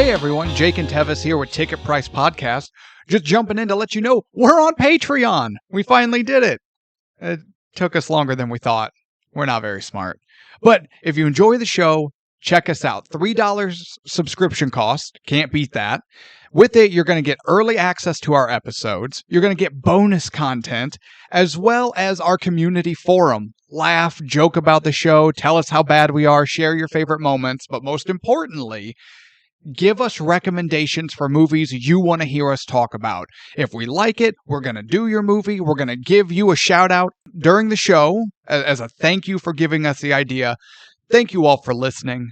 Hey everyone, Jake and Tevis here with Ticket Price Podcast. Just jumping in to let you know we're on Patreon. We finally did it. It took us longer than we thought. We're not very smart. But if you enjoy the show, check us out. $3 subscription cost. Can't beat that. With it, you're going to get early access to our episodes. You're going to get bonus content, as well as our community forum. Laugh, joke about the show, tell us how bad we are, share your favorite moments, but most importantly, give us recommendations for movies you want to hear us talk about. If we like it, we're going to do your movie. We're going to give you a shout out during the show as a thank you for giving us the idea. Thank you all for listening.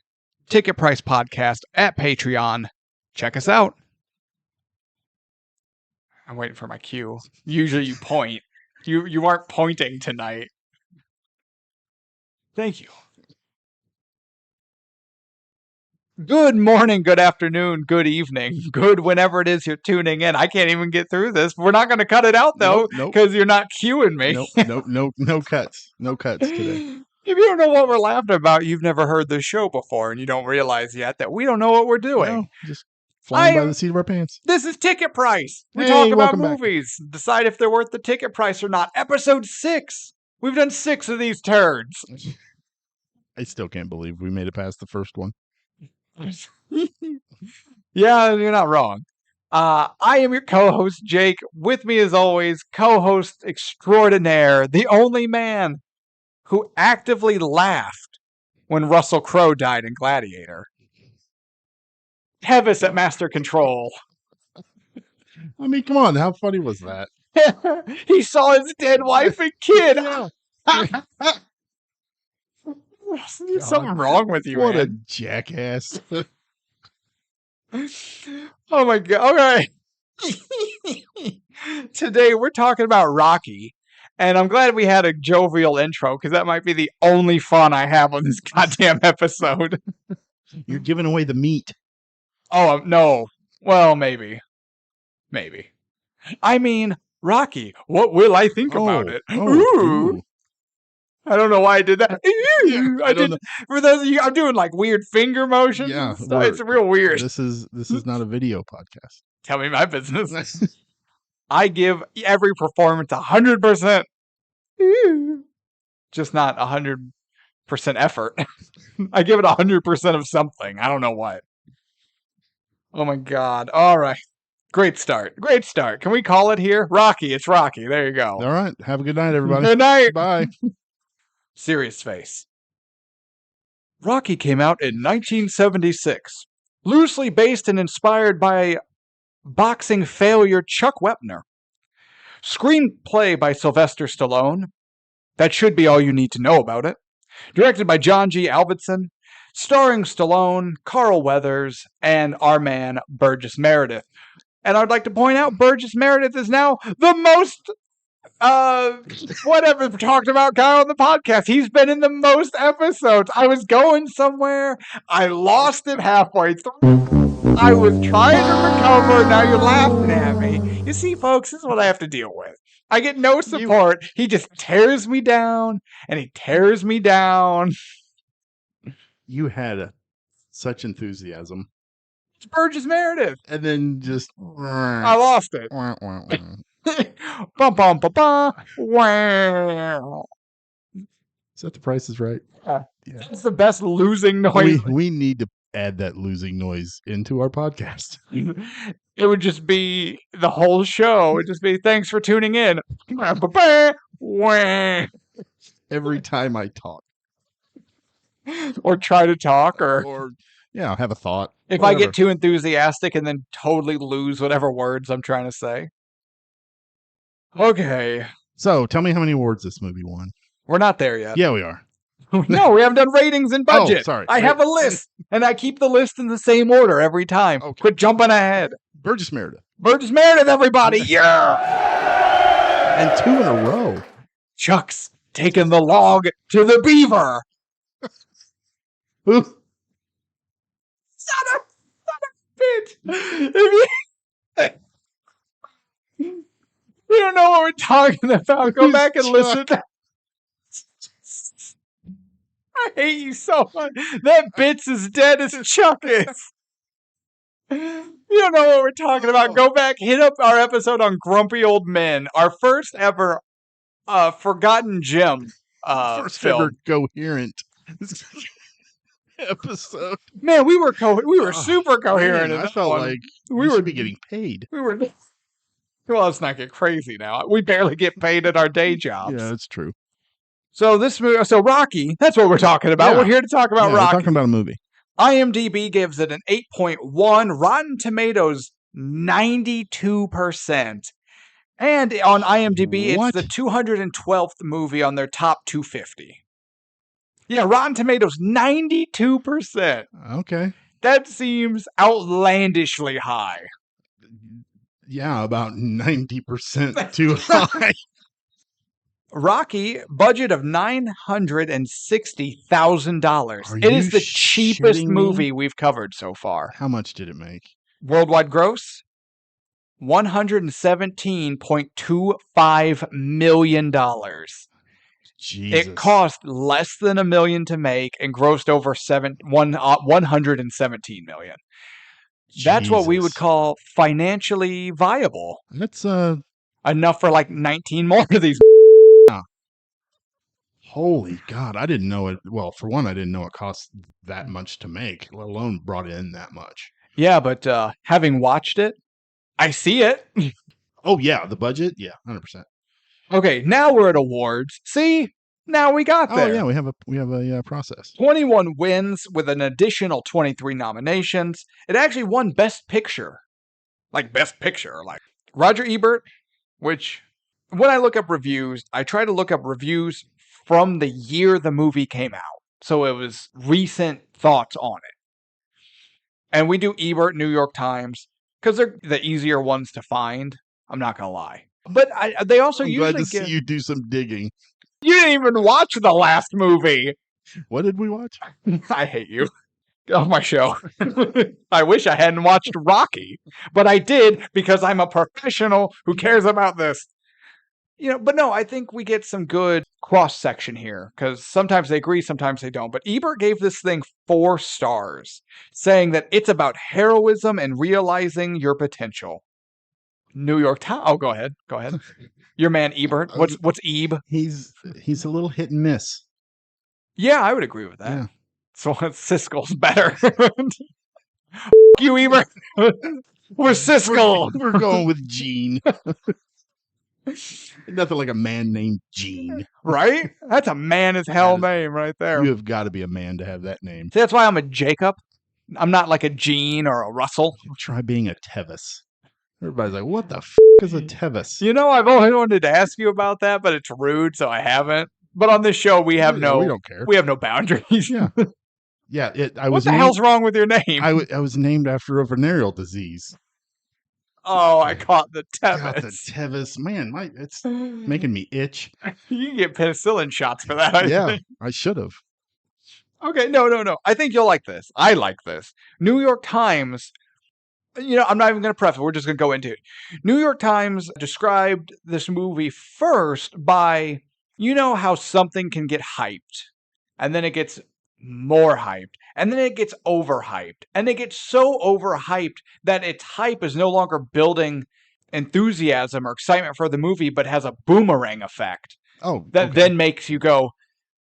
Ticket Price Podcast at Patreon. Check us out. I'm waiting for my cue. Usually you point. You aren't pointing tonight. Thank you. Good morning, good afternoon, good evening, good whenever it is you're tuning in. I can't even get through this. We're not going to cut it out, though, because you're not cueing me. No cuts. No cuts today. If you don't know what we're laughing about, you've never heard this show before, and you don't realize yet that we don't know what we're doing. No, just flying by the seat of our pants. This is Ticket Price. We talk about movies, decide if they're worth the ticket price or not. Episode 6. We've done 6 of these turds. I still can't believe we made it past the first one. Yeah, you're not wrong. I am your co-host, Jake. With me, as always, co-host extraordinaire, the only man who actively laughed when Russell Crowe died in Gladiator. Tevis at Master Control. I mean, come on, how funny was that? He saw his dead wife and kid. There's something wrong with you, What man. a jackass. Oh my god. Okay. Today we're talking about Rocky. And I'm glad we had a jovial intro, because that might be the only fun I have on this goddamn episode. You're giving away the meat. Oh, no. Well, maybe. Maybe. I mean, Rocky, what will I think about it? Ooh. I don't know why I did that. I did. For those of you, I'm doing like weird finger motions. Yeah, it's real weird. This is not a video podcast. Tell me my business. I give every performance 100%. Just not 100% effort. I give it 100% of something. I don't know what. Oh my god. All right. Great start. Great start. Can we call it here? Rocky. It's Rocky. There you go. All right. Have a good night, everybody. Good night. Bye. Serious face. Rocky came out in 1976. Loosely based and inspired by boxing failure Chuck Wepner. Screenplay by Sylvester Stallone. That should be all you need to know about it. Directed by John G. Avildsen. Starring Stallone, Carl Weathers, and our man Burgess Meredith. And I'd like to point out Burgess Meredith is now the most whatever talked about guy on the podcast. He's been in the most episodes. I was going somewhere. I lost it halfway through. I was trying to recover. Now you're laughing at me. You see, folks, this is what I have to deal with. I get no support. He just tears me down, and he tears me down. You had such enthusiasm. It's Burgess Meredith. And then just... I lost it. Bum, bum, bum, bum. Wow. Is that The Price is Right? Yeah. It's the best losing noise. We need to add that losing noise into our podcast. It would just be the whole show. It would just be, thanks for tuning in. Every time I talk. Or try to talk, or have a thought. If whatever. I get too enthusiastic and then totally lose whatever words I'm trying to say. Okay. So, tell me how many awards this movie won. We're not there yet. Yeah, we are. No, we haven't done ratings and budget. Oh, sorry. I have a list, and I keep the list in the same order every time. Okay. Quit jumping ahead. Burgess Meredith. Burgess Meredith, everybody. Yeah. And 2 in a row. Chuck's taking the log to the beaver. Son of a bitch. We don't know what we're talking about. Go back and listen. I hate you so much. That bit's as dead as Chuck is. You don't know what we're talking about. Go back, hit up our episode on Grumpy Old Men, our first ever Forgotten Gem First film. ever coherent episode. Man, we were super coherent. Man, in I that felt one. like we should were be getting paid. We were. Well, let's not get crazy now. We barely get paid at our day jobs. Yeah, that's true. So this movie, so Rocky, that's what we're talking about. Yeah. We're here to talk about Yeah, Rocky. we're talking about a movie. IMDb gives it an 8.1. Rotten Tomatoes, 92%. And on IMDb, What? it's the 212th movie on their top 250. Yeah, Rotten Tomatoes, 92%. Okay. That seems outlandishly high. Yeah, about 90% too high. Rocky, budget of $960,000. It is the cheapest shitting me? movie we've covered so far. How much did it make? Worldwide gross? $117.25 million. Jesus. It cost less than $1 million to make and grossed over 117 million. That's what we would Jesus. call financially viable. That's Enough for like 19 more of these. Holy God, I didn't know it. Well, for one, I didn't know it cost that much to make, let alone brought in that much. Yeah, but having watched it, I see it. Oh yeah, the budget, yeah, 100%. Okay, now we're at awards. See, now we got there. Oh yeah, we have a process. 21 wins with an additional 23 nominations. It actually won Best Picture, like Roger Ebert. Which, when I look up reviews, I try to look up reviews from the year the movie came out. So it was recent thoughts on it. And we do Ebert, New York Times, because they're the easier ones to find. I'm not going to lie. But they also I'm usually glad to see you do some digging. You didn't even watch the last movie. What did we watch? I hate you. Get off my show. I wish I hadn't watched Rocky, but I did because I'm a professional who cares about this. But no, I think we get some good cross-section here, because sometimes they agree, sometimes they don't. But Ebert gave this thing 4 stars, saying that it's about heroism and realizing your potential. New York Times. Oh, go ahead. Your man Ebert. What's Ebe? He's a little hit and miss. Yeah, I would agree with that. Yeah. So Siskel's better. You, Ebert. We're Siskel. We're going with Gene. Nothing like a man named Gene. Right? That's a man as hell name right there. You have got to be a man to have that name. See, that's why I'm a Jacob. I'm not like a Gene or a Russell. Try being a Tevis. Everybody's like, what the is a Tevis? I've always wanted to ask you about that, but it's rude, so I haven't. But on this show, we have we don't care. We have no boundaries. Yeah. Yeah. What the hell's wrong with your name? I was named after a venereal disease. Oh, I caught the Tevis. Got the Tevis. Man, it's making me itch. You can get penicillin shots for that. Yeah, I should have. Okay, no. I think you'll like this. I like this. New York Times, I'm not even going to preface. We're just going to go into it. New York Times described this movie first by, how something can get hyped, and then it gets more hyped, and then it gets overhyped, and it gets so overhyped that its hype is no longer building enthusiasm or excitement for the movie, but has a boomerang effect. Oh, that then makes you go,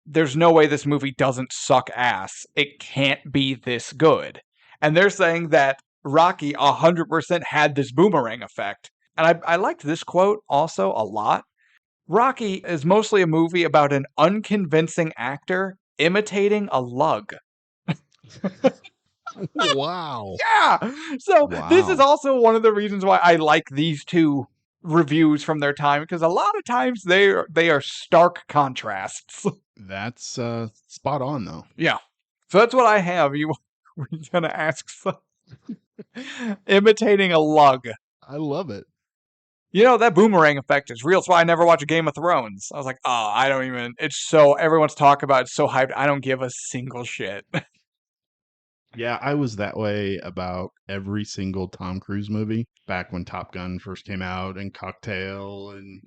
there's no way this movie doesn't suck ass. It can't be this good. And they're saying that Rocky 100% had this boomerang effect. And I liked this quote also a lot. Rocky is mostly a movie about an unconvincing actor imitating a lug. Wow. Yeah. So this is also one of the reasons why I like these two reviews from their time, because a lot of times they are stark contrasts. That's spot on though. Yeah. So that's what I have. You were going to ask imitating a lug. I love it. That boomerang effect is real. That's why I never watch a Game of Thrones. I was like, I don't even, everyone's talking about it's so hyped. I don't give a single shit. Yeah, I was that way about every single Tom Cruise movie back when Top Gun first came out, and Cocktail, and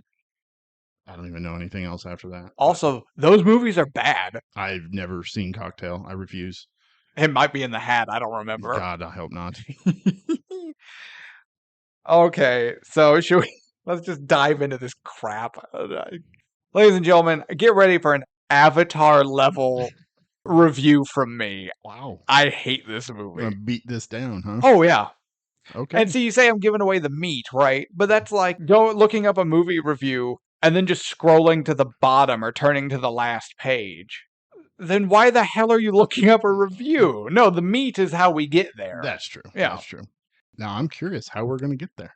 I don't even know anything else after that. Also, those movies are bad. I've never seen Cocktail. I refuse. It might be in the hat. I don't remember. God, I hope not. Okay, so let's just dive into this crap. Ladies and gentlemen, get ready for an Avatar level review from me. Wow. I hate this I'm movie. gonna beat this down, huh? Oh yeah. Okay. And see, you say I'm giving away the meat, right? But that's like looking up a movie review and then just scrolling to the bottom or turning to the last page. Then why the hell are you looking up a review? No, the meat is how we get there. That's true. Yeah. That's true. Now I'm curious how we're gonna get there.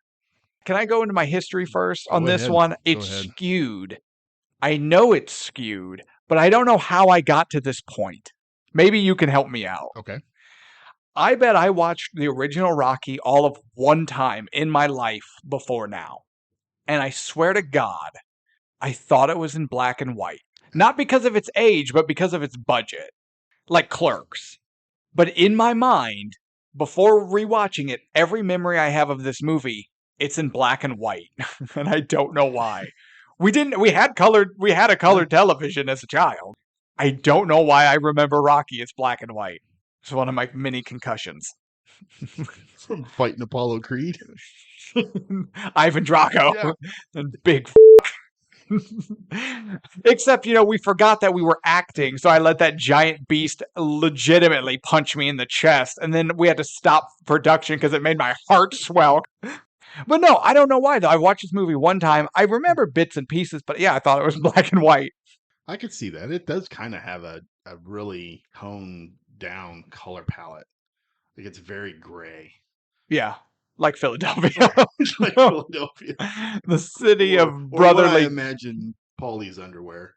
Can I go into my history first on Go this ahead. one? It's skewed. I know it's skewed, but I don't know how I got to this point. Maybe you can help me out. Okay. I bet I watched the original Rocky all of one time in my life before now. And I swear to God, I thought it was in black and white. Not because of its age, but because of its budget. Like Clerks. But in my mind, before rewatching it, every memory I have of this movie, it's in black and white. And I don't know why. We had a colored television as a child. I don't know why I remember Rocky as black and white. It's one of my mini concussions. From fighting Apollo Creed. Ivan Drago. Yeah. And big Except, we forgot that we were acting, so I let that giant beast legitimately punch me in the chest, and then we had to stop production because it made my heart swell. But no, I don't know why, though. I watched this movie one time. I remember bits and pieces, but yeah, I thought it was black and white. I could see that. It does kind of have a really toned down color palette. Like it's very gray. Yeah, like Philadelphia. Like Philadelphia. The city of Or what brotherly... I imagine Paulie's underwear.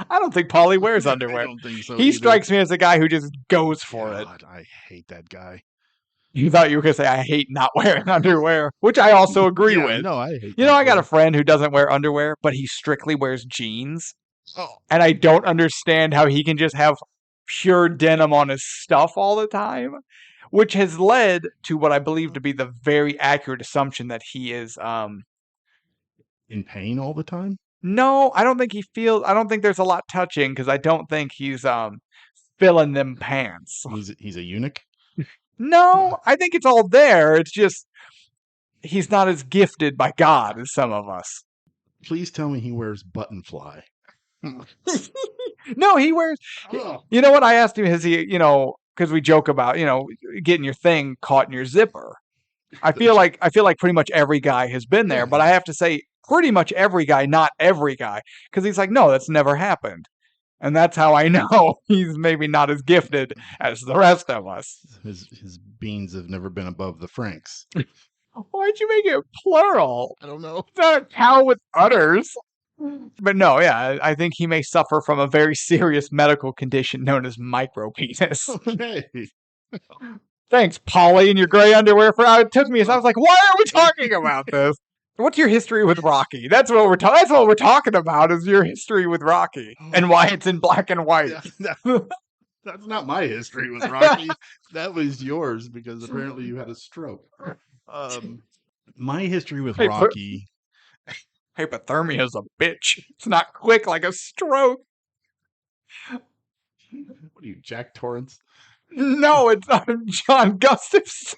I don't think Paulie wears underwear. I don't think so. He either. strikes me as a guy who just goes for it. God, I hate that guy. You thought you were going to say, I hate not wearing underwear, which I also agree with. No, I hate I got a friend who doesn't wear underwear, but he strictly wears jeans. Oh. And I don't understand how he can just have pure denim on his stuff all the time, which has led to what I believe to be the very accurate assumption that he is... in pain all the time? No, I don't think I don't think there's a lot touching because I don't think he's filling them pants. He's a eunuch? No, I think it's all there. It's just he's not as gifted by God as some of us. Please tell me he wears button fly. No, he wears... You know what? I asked him, has he, because we joke about, getting your thing caught in your zipper. I feel like pretty much every guy has been there, but I have to say pretty much every guy, not every guy, because he's like, no, that's never happened. And that's how I know he's maybe not as gifted as the rest of us. His beans have never been above the Franks. Why'd you make it plural? I don't know. It's not a cow with udders. But no, yeah, I think he may suffer from a very serious medical condition known as micropenis. Okay. Thanks, Polly, and your gray underwear. It took me. So I was like, why are we talking about this? What's your history with Rocky? That's what we're talking about. Is your history with Rocky and why it's in black and white? That's not my history with Rocky. That was yours because apparently you had a stroke. My history with Rocky. Hypothermia is a bitch. It's not quick like a stroke. What are you, Jack Torrance? No, it's not John Gustafson.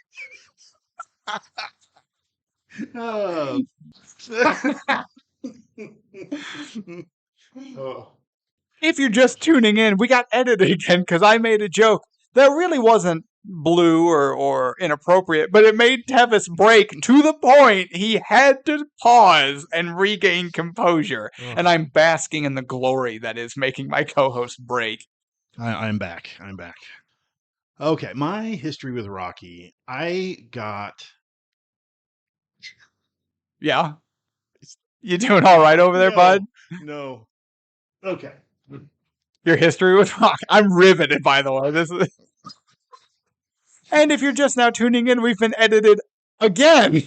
Oh. If you're just tuning in, we got edited again because I made a joke that really wasn't blue or inappropriate, but it made Tevis break to the point he had to pause and regain composure. And I'm basking in the glory that is making my co-host break. I'm back. Okay, my history with Rocky. I got... Yeah? You doing all right over there, bud? No. Okay. Your history with Rocky. I'm riveted, by the way. This is... And if you're just now tuning in, we've been edited again.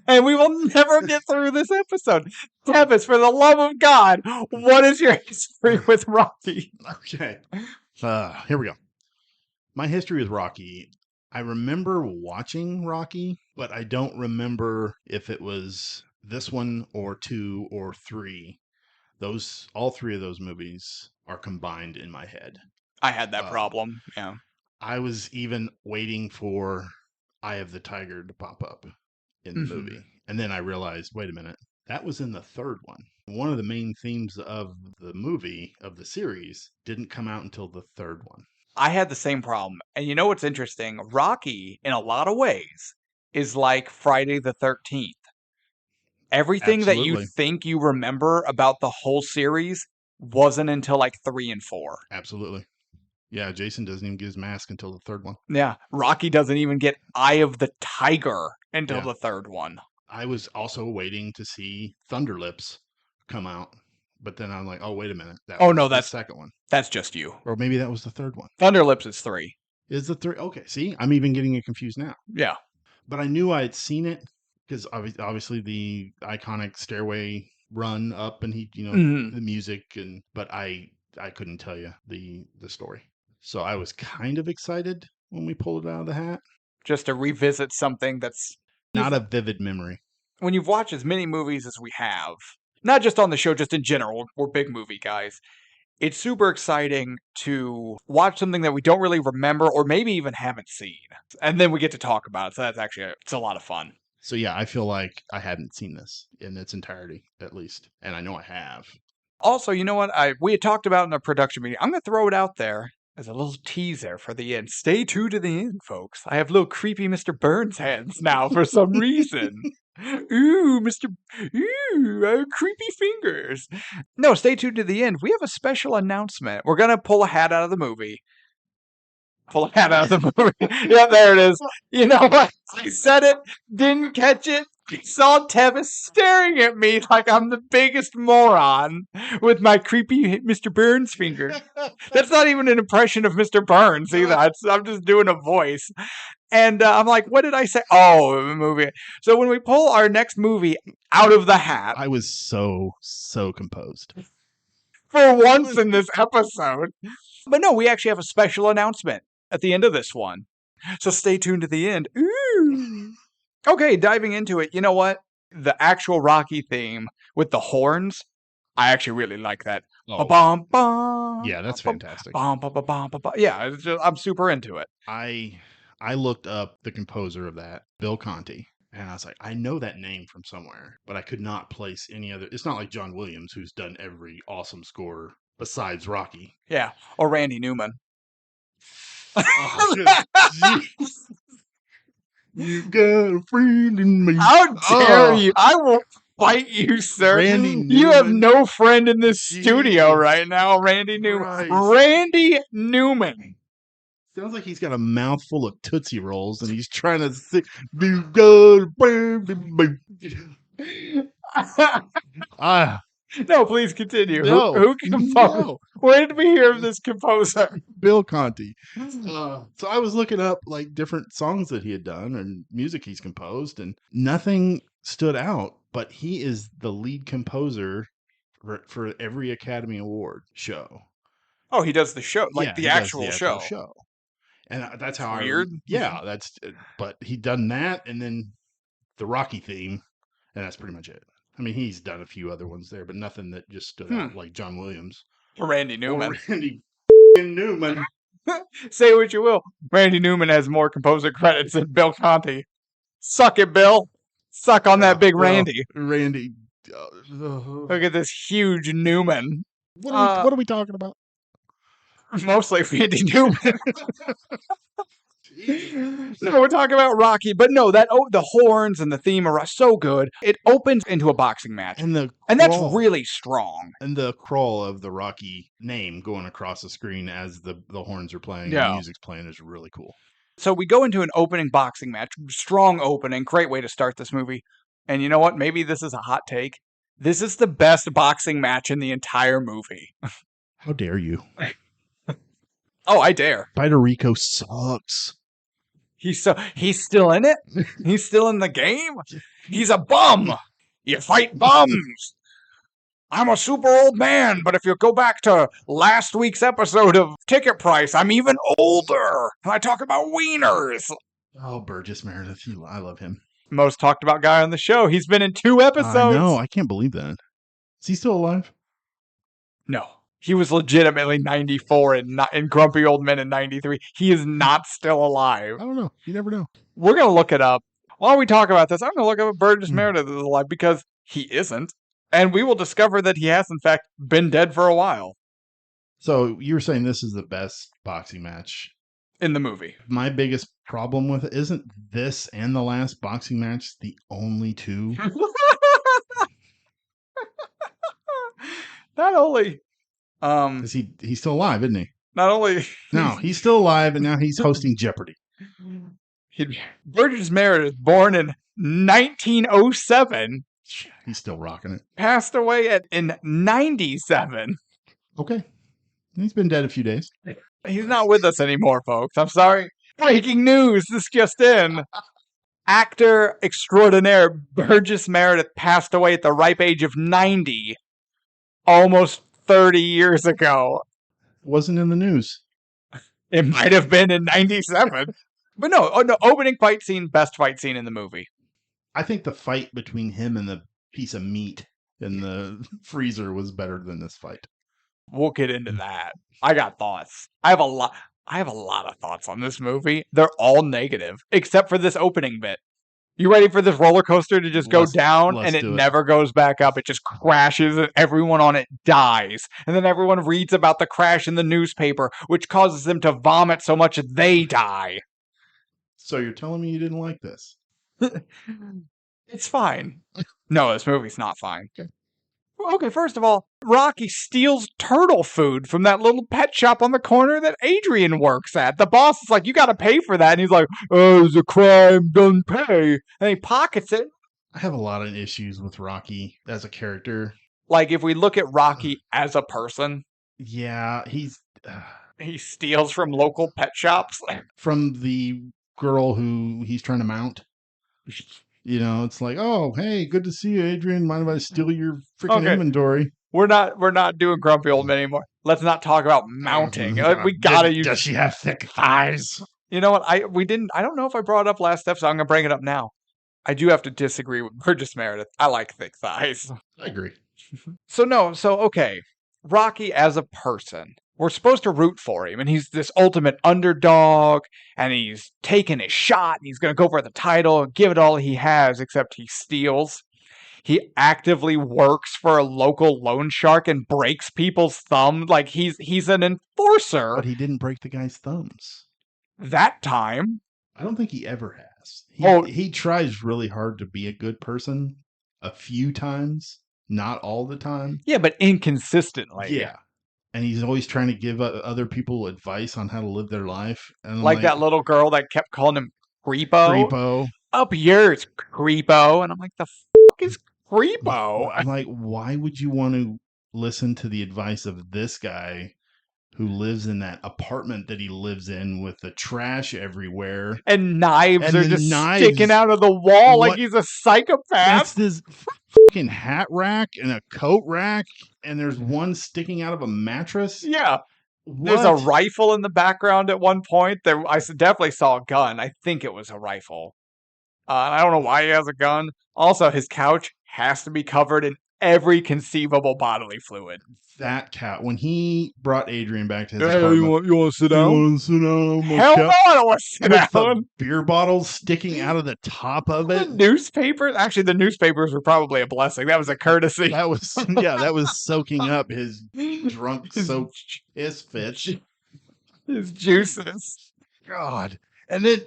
And we will never get through this episode. Tevis, for the love of God, what is your history with Rocky? Okay. Here we go. My history with Rocky. I remember watching Rocky, but I don't remember if it was this one or 2 or 3. All 3 of those movies are combined in my head. I had that Um, problem. Yeah. I was even waiting for Eye of the Tiger to pop up in the movie. And then I realized, wait a minute, that was in the third one. One of the main themes of the movie, of the series, didn't come out until the third one. I had the same problem. And you know what's interesting? Rocky, in a lot of ways, is like Friday the 13th. Everything that you Absolutely. think you remember about the whole series wasn't until like 3 and 4. Absolutely. Yeah, Jason doesn't even get his mask until the third one. Yeah, Rocky doesn't even get Eye of the Tiger until Yeah. the third one. I was also waiting to see Thunder Lips come out, but then I'm like, oh, wait a minute. That Oh was no, the second one. that's just you. Or maybe that was the third one. Thunderlips is 3. Is the third? Okay, see, I'm even getting it confused now. Yeah. But I knew I had seen it because obviously the iconic stairway run up and Mhm. the music, but I couldn't tell you the story. So I was kind of excited when we pulled it out of the hat. Just to revisit something that's Not a vivid memory. when you've watched as many movies as we have, not just on the show, just in general, we're big movie guys. It's super exciting to watch something that we don't really remember or maybe even haven't seen. And then we get to talk about it. So that's actually, it's a lot of fun. So yeah, I feel like I hadn't seen this in its entirety, at least, and I know I have. Also, you know what? We had talked about in the production meeting. I'm going to throw it out there as a little teaser for the end. Stay tuned to the end, folks. I have little creepy Mr. Burns hands now for some reason. Ooh, Mr. Creepy fingers. No, stay tuned to the end. We have a special announcement. We're going to pull a hat out of the movie. Pull a hat out of the movie. Yeah, there it is. You know what? I said it, didn't catch it. Saw Tevis staring at me like I'm the biggest moron with my creepy Mr. Burns finger. That's not even an impression of Mr. Burns either. I'm just doing a voice. And I'm like, what did I say? Oh, a movie. So when we pull our next movie out of the hat, I was so composed. for once in this episode. But no, we actually have a special announcement at the end of this one. So stay tuned to the end. Ooh. Okay, diving into it. You know what? The actual Rocky theme with the horns, I actually really like that. Oh, Ba-bum, bum, yeah, that's bum, fantastic. bum, bum, bum, bum, bum, bum. Yeah, it's just, I'm super into it. I looked up the composer of that, Bill Conti, and I was like, I know that name from somewhere, but I could not place any other. It's not like John Williams, who's done every awesome score besides Rocky. Yeah, or Randy Newman. Oh, you got a friend in me. How dare you? I will fight you, sir. Randy You have Newman. no friend in this studio Jesus right now, Randy Newman. Christ. Randy Newman. Sounds like he's got a mouthful of Tootsie Rolls and he's trying to sing. You got a friend in me. No, please continue. No, Who composed? no. Where did we hear of this composer? Bill Conti. So I was looking up like different songs that he had done and music he's composed, and nothing stood out. But he is the lead composer for every Academy Award show. Oh, he does the show, like Yeah, the he does actual show. And that's how Weird. yeah, but he done that, and then the Rocky theme, and that's pretty much it. I mean, he's done a few other ones there, but nothing that just stood out like John Williams. Randy Newman. Or Randy Newman. Say what you will. Randy Newman has more composer credits than Bill Conti. Suck it, Bill. Suck on that big Randy. Randy. Look at this huge Newman. What are we talking about? Mostly Randy Newman. No, we're talking about Rocky, but no, the horns and the theme are so good. It opens into a boxing match, And that's really strong. And the crawl of the Rocky name going across the screen as the horns are playing, and the music's playing is really cool. So we go into an opening boxing match, strong opening, great way to start this movie. And you know what? Maybe this is a hot take. This is the best boxing match in the entire movie. How dare you? Oh, I dare. Spider Rico sucks. He's still in it? He's still in the game? He's a bum. You fight bums. I'm a super old man, but if you go back to last week's episode of Ticket Price, I'm even older. And I talk about wieners. Oh, Burgess Meredith. I love him. Most talked about guy on the show. He's been in 2 episodes. I know. I can't believe that. Is he still alive? No. He was legitimately 94 in Grumpy Old Men in 93. He is not still alive. I don't know. You never know. We're going to look it up. While we talk about this, I'm going to look up if Burgess Meredith is alive because he isn't. And we will discover that he has, in fact, been dead for a while. So you were saying this is the best boxing match in the movie. My biggest problem with it isn't this and the last boxing match the only two. Not only, Because he's still alive, isn't he? Not only. No, he's still alive, and now he's hosting Jeopardy. Burgess Meredith, born in 1907. He's still rocking it. Passed away in 97. Okay. He's been dead a few days. He's not with us anymore, folks. I'm sorry. Breaking news. This just in. Actor extraordinaire Burgess Meredith passed away at the ripe age of 90. Almost 30 years ago. Wasn't in the news. It might have been in 97. But no, opening fight scene, best fight scene in the movie. I think the fight between him and the piece of meat in the freezer was better than this fight. We'll get into that. I got thoughts. I have a lot of thoughts on this movie. They're all negative, except for this opening bit. You ready for this roller coaster to just go down and it never goes back up? It just crashes and everyone on it dies. And then everyone reads about the crash in the newspaper, which causes them to vomit so much they die. So you're telling me you didn't like this? It's fine. No, this movie's not fine. Okay, first of all, Rocky steals turtle food from that little pet shop on the corner that Adrian works at. The boss is like, you gotta pay for that. And he's like, oh, it's a crime, don't pay. And he pockets it. I have a lot of issues with Rocky as a character. Like, if we look at Rocky as a person. Yeah, he steals from local pet shops. From the girl who he's trying to mount. You know, it's like, oh, hey, good to see you, Adrian. Mind if I steal your freaking inventory? We're not doing Grumpy Old Men anymore. Let's not talk about mounting. We gotta use. Does she have thick thighs? You know what? I don't know if I brought it up last episode. I'm gonna bring it up now. I do have to disagree with Burgess Meredith. I like thick thighs. I agree. Okay. Rocky as a person. We're supposed to root for him, and he's this ultimate underdog, and he's taking his shot, and he's going to go for the title and give it all he has, except he steals. He actively works for a local loan shark and breaks people's thumbs. Like, he's an enforcer. But he didn't break the guy's thumbs. That time. I don't think he ever has. He tries really hard to be a good person a few times, not all the time. Yeah, but inconsistently. Yeah. And he's always trying to give other people advice on how to live their life. And like that little girl that kept calling him Creepo. Creepo. Up yours, Creepo. And I'm like, the fuck is Creepo? I'm like, why would you want to listen to the advice of this guy who lives in that apartment that he lives in with the trash everywhere? And knives are just sticking out of the wall like he's a psychopath. That's this fucking hat rack and a coat rack, and there's one sticking out of a mattress. Yeah. There's a rifle in the background at one point. I definitely saw a gun. I think it was a rifle. I don't know why he has a gun. Also, his couch has to be covered in every conceivable bodily fluid. That cat, when he brought Adrian back to his apartment. You want to sit down? You want to sit down? Hell no, I don't want to sit down. The beer bottles sticking out of the top of it. The newspapers? Actually, the newspapers were probably a blessing. That was a courtesy. That was soaking up his drunk, soaked piss fits. His juices. God. And then,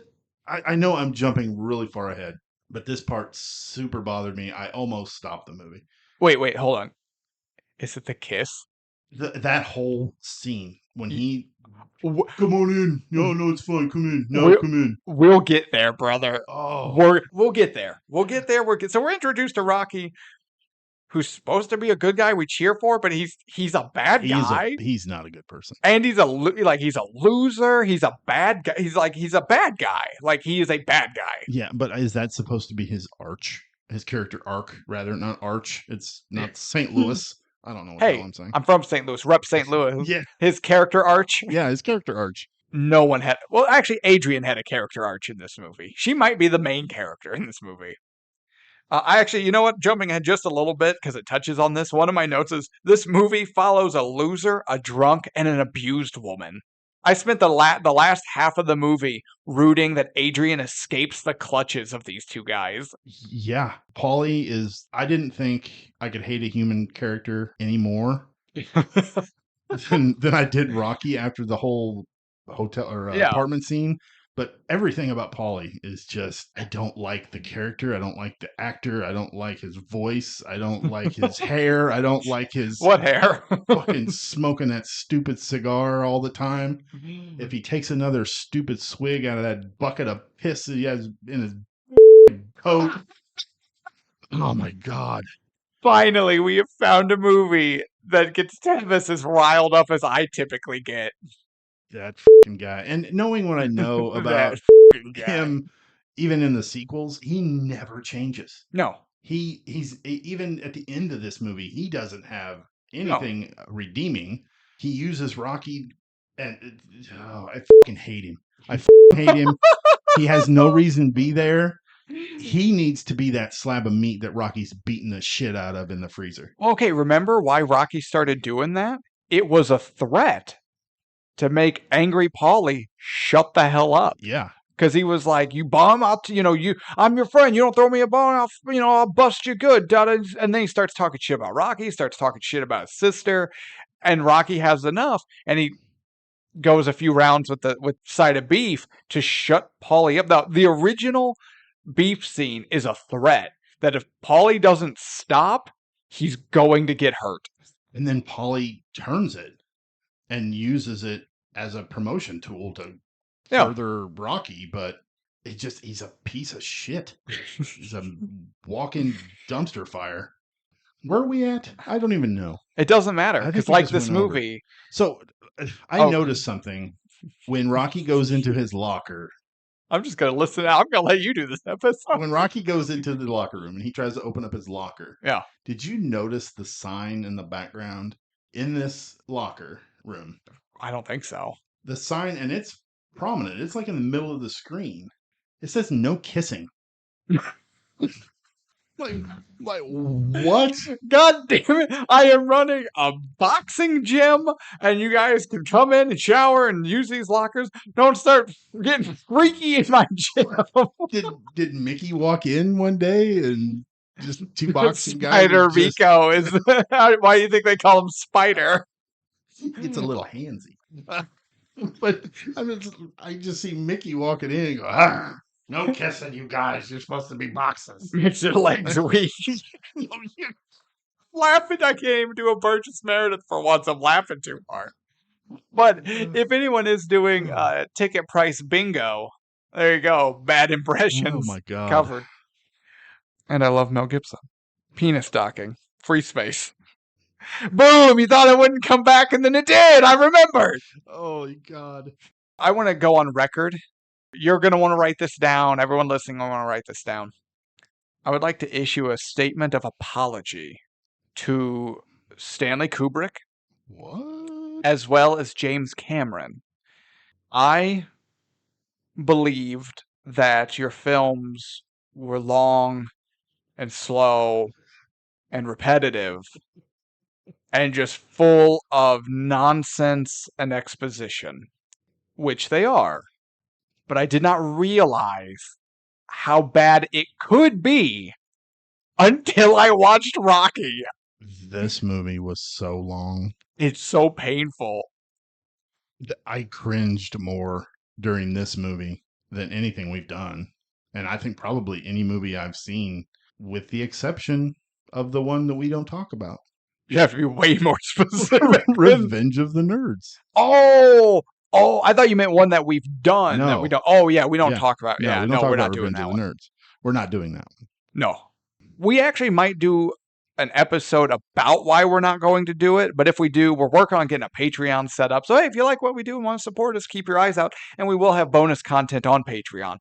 I know I'm jumping really far ahead, but this part super bothered me. I almost stopped the movie. Wait, hold on. Is it the kiss? That whole scene when he come on in. No, it's fine. Come in. Come in. We'll get there, brother. Oh, we'll get there. So we're introduced to Rocky, who's supposed to be a good guy we cheer for, but he's a bad guy. He's not a good person, and he's a loser. He's a bad guy. He's a bad guy. Like, he is a bad guy. Yeah, but is that supposed to be his arch? His character arc, rather, not arch. It's not St. Louis. I don't know what the hell I'm saying. I'm from St. Louis. Rep St. Louis. Yeah. His character arch. Yeah, his character arch. No one had... Well, actually, Adrian had a character arch in this movie. She might be the main character in this movie. I actually, you know what? Jumping ahead just a little bit because it touches on this. One of my notes is this movie follows a loser, a drunk, and an abused woman. I spent the last half of the movie rooting that Adrian escapes the clutches of these two guys. Yeah, Paulie is. I didn't think I could hate a human character anymore than I did Rocky after the whole hotel or Yeah. apartment scene. But everything about Paulie is just, I don't like the character. I don't like the actor. I don't like his voice. I don't like his hair. I don't like his What hair? fucking smoking that stupid cigar all the time. If he takes another stupid swig out of that bucket of piss that he has in his coat. Oh my God. Finally, we have found a movie that gets Tevis as riled up as I typically get. That fucking guy. And knowing what I know about him, even in the sequels, he never changes. No. He's even at the end of this movie, he doesn't have anything redeeming. He uses Rocky, and I fucking hate him. I fucking hate him. He has no reason to be there. He needs to be that slab of meat that Rocky's beating the shit out of in the freezer. Okay, remember why Rocky started doing that? It was a threat to make angry Paulie shut the hell up. Yeah. Because he was like, "You bum! I'm your friend. You don't throw me a bone, I'll bust you good." And then he starts talking shit about Rocky. He starts talking shit about his sister, and Rocky has enough, and he goes a few rounds with side of beef to shut Paulie up. Now, the original beef scene is a threat that if Paulie doesn't stop, he's going to get hurt. And then Paulie turns it and uses it as a promotion tool to further Rocky, but he's a piece of shit. He's a walking dumpster fire. Where are we at? I don't even know. It doesn't matter because, like this movie. So I noticed something when Rocky goes into his locker. I'm just gonna listen out. I'm gonna let you do this episode. When Rocky goes into the locker room and he tries to open up his locker. Yeah. Did you notice the sign in the background in this locker room? I don't think so. The sign, and it's prominent. It's like in the middle of the screen. It says no kissing. like what? God damn it. I am running a boxing gym and you guys can come in and shower and use these lockers. Don't start getting freaky in my gym. Did Mickey walk in one day and just two boxing guys? Spider Vico is why do you think they call him Spider? It's a little handsy. But I just see Mickey walking in and go, no kissing, you guys. You're supposed to be boxers. Makes your legs weak. Laughing, I can't even do a Burgess Meredith for once. I'm laughing too hard. But if anyone is doing ticket price bingo, there you go. Bad impressions. Oh my God. Covered. And I love Mel Gibson. Penis stocking. Free space. Boom! You thought it wouldn't come back, and then it did. I remembered. Oh God! I want to go on record. You're going to want to write this down. Everyone listening will want to write this down. I would like to issue a statement of apology to Stanley Kubrick, what, as well as James Cameron. I believed that your films were long and slow and repetitive and just full of nonsense and exposition, which they are. But I did not realize how bad it could be until I watched Rocky. This movie was so long. It's so painful. I cringed more during this movie than anything we've done. And I think probably any movie I've seen, with the exception of the one that we don't talk about. You have to be way more specific. Revenge of the Nerds. Oh, I thought you meant one that we've done. No. That we don't. Oh, yeah, we don't talk about. No, we're not doing that one. Nerds. We're not doing that one. No. We actually might do an episode about why we're not going to do it. But if we do, we're working on getting a Patreon set up. So, hey, if you like what we do and want to support us, keep your eyes out. And we will have bonus content on Patreon.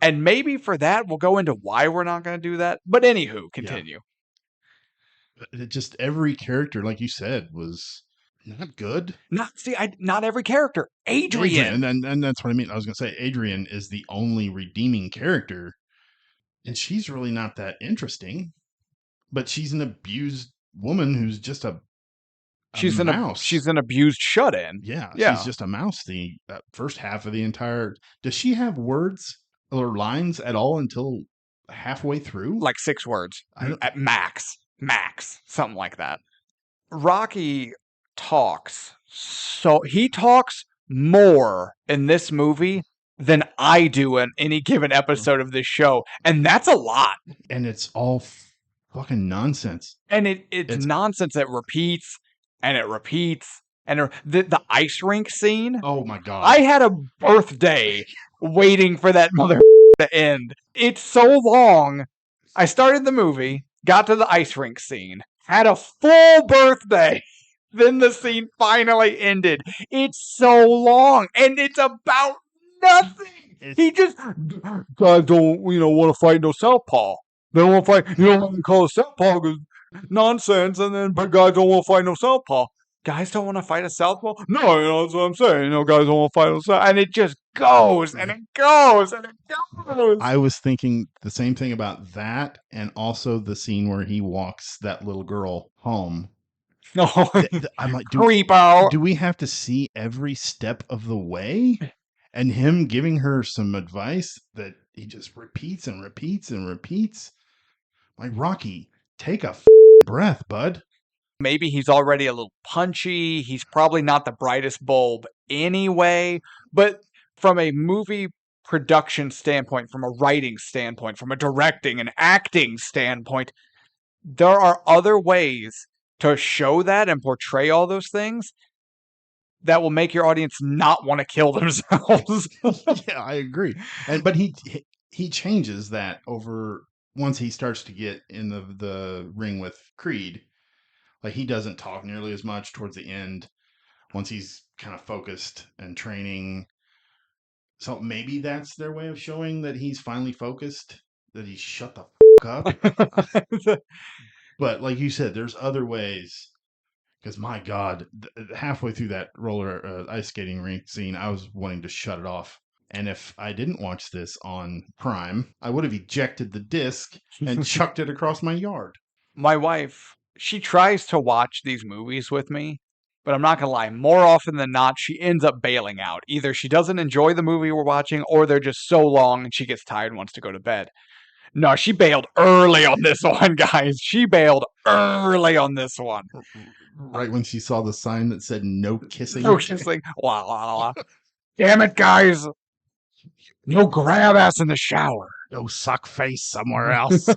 And maybe for that, we'll go into why we're not going to do that. But anywho, continue. Yeah. Just every character, like you said, was not good. Not every character. Adrian. And that's what I mean. I was going to say Adrian is the only redeeming character. And she's really not that interesting, but she's an abused woman who's just a mouse. She's an abused shut-in. Yeah, Yeah. she's just a mouse the first half of the entire. Does she have words or lines at all until halfway through? Like 6 words I don't- at max, something like that. Rocky talks he talks more in this movie than I do in any given episode of this show, and that's a lot. And it's all fucking nonsense. And it's nonsense that repeats and it repeats. And the ice rink scene. Oh my god! I had a birthday waiting for that mother to end. It's so long. I started the movie, got to the ice rink scene, had a full birthday. Then the scene finally ended. It's so long, and it's about nothing. He just guys don't want to fight no southpaw. They don't want to fight. You don't want to call it southpaw because nonsense. And then but guys don't want to fight no southpaw. Guys don't want to fight a southpaw? No, that's what I'm saying. Guys don't want to fight a southpaw. And it just goes and it goes and it goes. I was thinking the same thing about that, and also the scene where he walks that little girl home. No, I'm like, do we have to see every step of the way? And him giving her some advice that he just repeats and repeats and repeats. Like, Rocky, take a breath, bud. Maybe he's already a little punchy. He's probably not the brightest bulb anyway. But from a movie production standpoint, from a writing standpoint, from a directing and acting standpoint, there are other ways to show that and portray all those things that will make your audience not want to kill themselves. Yeah, I agree. But he changes that over once he starts to get in the ring with Creed. Like, he doesn't talk nearly as much towards the end once he's kind of focused and training. So maybe that's their way of showing that he's finally focused, that he's shut the up. But like you said, there's other ways. Because my God, halfway through that roller ice skating rink scene, I was wanting to shut it off. And if I didn't watch this on Prime, I would have ejected the disc and chucked it across my yard. My wife, she tries to watch these movies with me, but I'm not going to lie, more often than not, she ends up bailing out. Either she doesn't enjoy the movie we're watching, or they're just so long and she gets tired and wants to go to bed. No, she bailed early on this one, guys. She bailed early on this one. Right when she saw the sign that said no kissing. No kissing. Damn it, guys. No grab ass in the shower. No suck face somewhere else.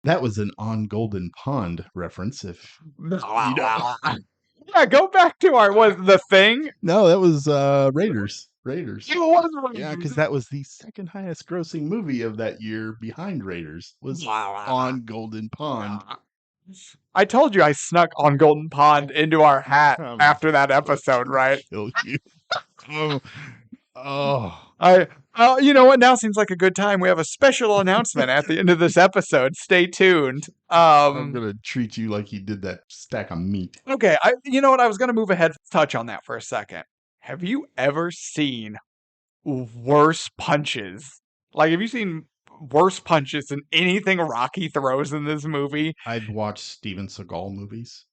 That was an On Golden Pond reference. If you know. Yeah, go back to the Thing. No, that was Raiders. It was Raiders. Yeah, because that was the second highest grossing movie of that year behind Raiders was On Golden Pond. I told you I snuck On Golden Pond into our hat after that episode, right? Kill you. You know what? Now seems like a good time. We have a special announcement at the end of this episode. Stay tuned. I'm gonna treat you like you did that stack of meat. Okay, you know what? I was gonna move ahead, touch on that for a second. Have you ever seen worse punches? Like, have you seen worse punches than anything Rocky throws in this movie? I've watched Steven Seagal movies.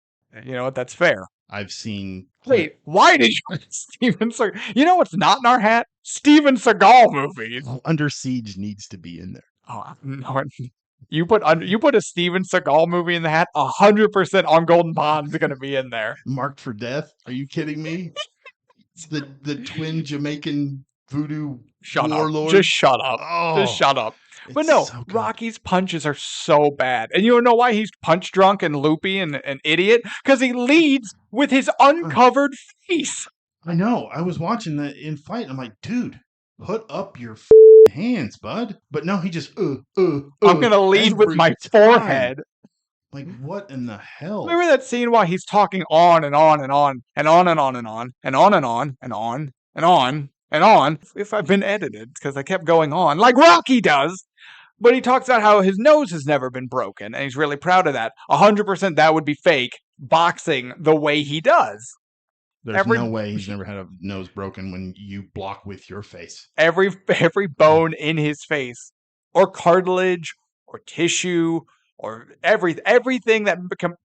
You know what? That's fair. I've seen. Wait, why did you watch Steven Seagal? You know what's not in our hat? Steven Seagal movies. Under Siege needs to be in there. Oh no! You put a Steven Seagal movie in the hat. 100% On Golden Pond is going to be in there. Marked for Death? Are you kidding me? the twin Jamaican voodoo warlord. Just shut up. Oh, just shut up. But no, so Rocky's punches are so bad. And you know why he's punch drunk and loopy and an idiot? Because he leads with his uncovered face. I know. I was watching that in fight. I'm like, dude, put up your hands, bud. But no, he just, I'm going to lead with my forehead. Like, what in the hell? Remember that scene while he's talking on and on and on and on and on and on and on and on and on and on and on? If I've been edited, because I kept going on, like Rocky does. But he talks about how his nose has never been broken, and he's really proud of that. 100% that would be fake, boxing the way he does. There's no way he's never had a nose broken when you block with your face. Every bone in his face or cartilage or tissue or everything that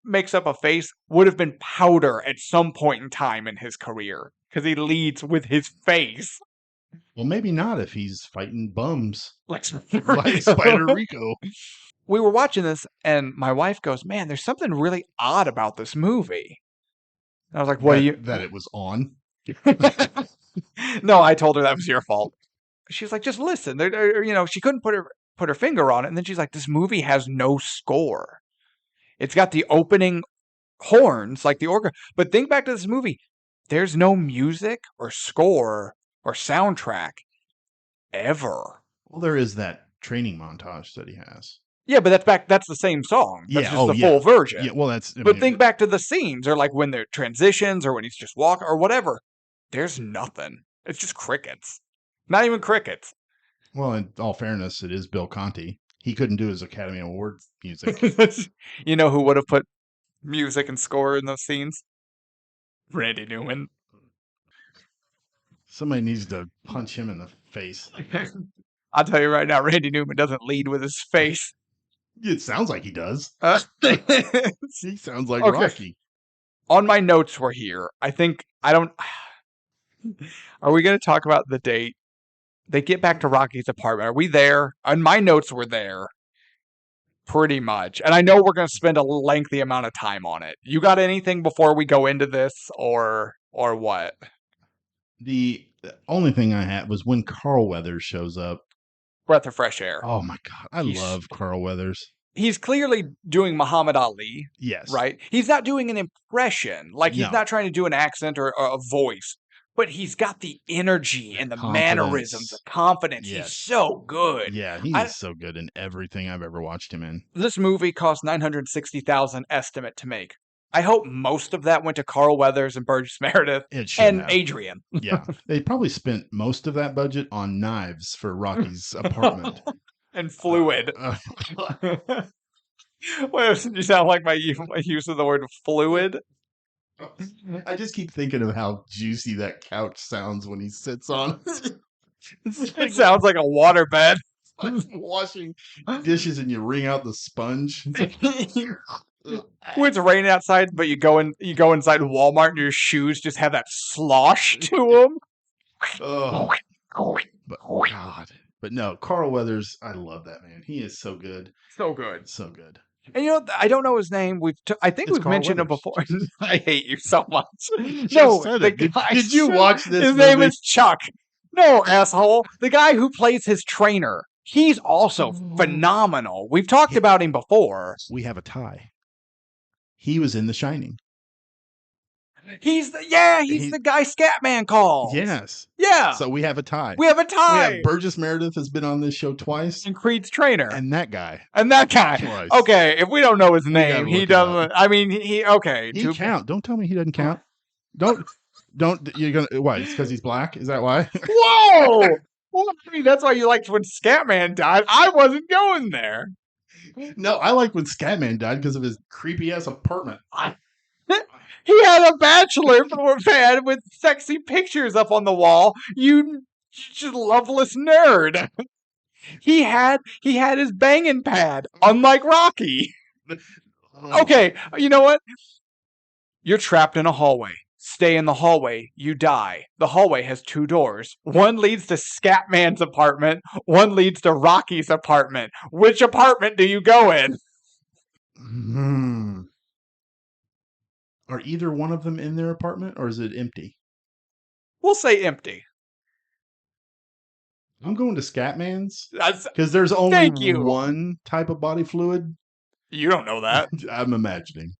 makes up a face would have been powder at some point in time in his career because he leads with his face. Well, maybe not if he's fighting bums Like Spider Rico. We were watching this, and my wife goes, "Man, there's something really odd about this movie." And I was like, "What do you?" That it was on. No, I told her that was your fault. She's like, "Just listen." She couldn't put her finger on it, and then she's like, "This movie has no score. It's got the opening horns, like the organ, but think back to this movie. There's no music or score or soundtrack ever." Well, there is that training montage that he has. Yeah, but that's the same song. That's just the full version. Yeah, well, But think back to the scenes, or like when they're transitions, or when he's just walking, or whatever. There's nothing. It's just crickets. Not even crickets. Well, in all fairness, it is Bill Conti. He couldn't do his Academy Award music. You know who would have put music and score in those scenes? Randy Newman. Somebody needs to punch him in the face. I'll tell you right now, Randy Newman doesn't lead with his face. It sounds like he does. He sounds like Okay. Rocky. On my notes were here. Are we going to talk about the date? They get back to Rocky's apartment. Are we there? And my notes were there. Pretty much. And I know we're going to spend a lengthy amount of time on it. You got anything before we go into this or what? The only thing I had was when Carl Weathers shows up. Breath of fresh air. Oh my God. I love Carl Weathers. He's clearly doing Muhammad Ali. Yes. Right? He's not doing an impression. Like, he's not trying to do an accent or a voice. But he's got the energy and the mannerisms, the confidence. Yes. He's so good. Yeah, he's so good in everything I've ever watched him in. This movie cost $960,000 estimate to make. I hope most of that went to Carl Weathers and Burgess Meredith and Adrian. Yeah, they probably spent most of that budget on knives for Rocky's apartment. And fluid. Well, you sound like my use of the word fluid. I just keep thinking of how juicy that couch sounds when he sits on it. It sounds like a waterbed. Like washing dishes and you wring out the sponge. When it's raining outside, but you go inside Walmart and your shoes just have that slosh to them. Oh, but God. But no, Carl Weathers, I love that man. He is so good. So good. So good. And I don't know his name. I think we've mentioned him before. I hate you so much. Did you watch this? His name is Chuck. No, asshole. The guy who plays his trainer. He's also phenomenal. We've talked about him before. We have a tie. He was in The Shining. He's the guy Scatman calls. Yes. Yeah. So we have a tie. Burgess Meredith has been on this show twice. And Creed's trainer. And that guy. Twice. Okay, if we don't know his name, he doesn't. I mean, okay. He count. Don't tell me he doesn't count. Don't. You're gonna. Why? It's because he's black. Is that why? Whoa! Well, I mean, that's why you liked when Scatman died. I wasn't going there. No, I like when Scatman died because of his creepy ass apartment. He had a bachelor pad with sexy pictures up on the wall. You just loveless nerd. He had his banging pad, unlike Rocky. Okay, you know what? You're trapped in a hallway. Stay in the hallway. You die. The hallway has 2 doors. One leads to Scatman's apartment. One leads to Rocky's apartment. Which apartment do you go in? Are either one of them in their apartment, or is it empty? We'll say empty. I'm going to Scatman's because there's only one type of body fluid. You don't know that. I'm imagining.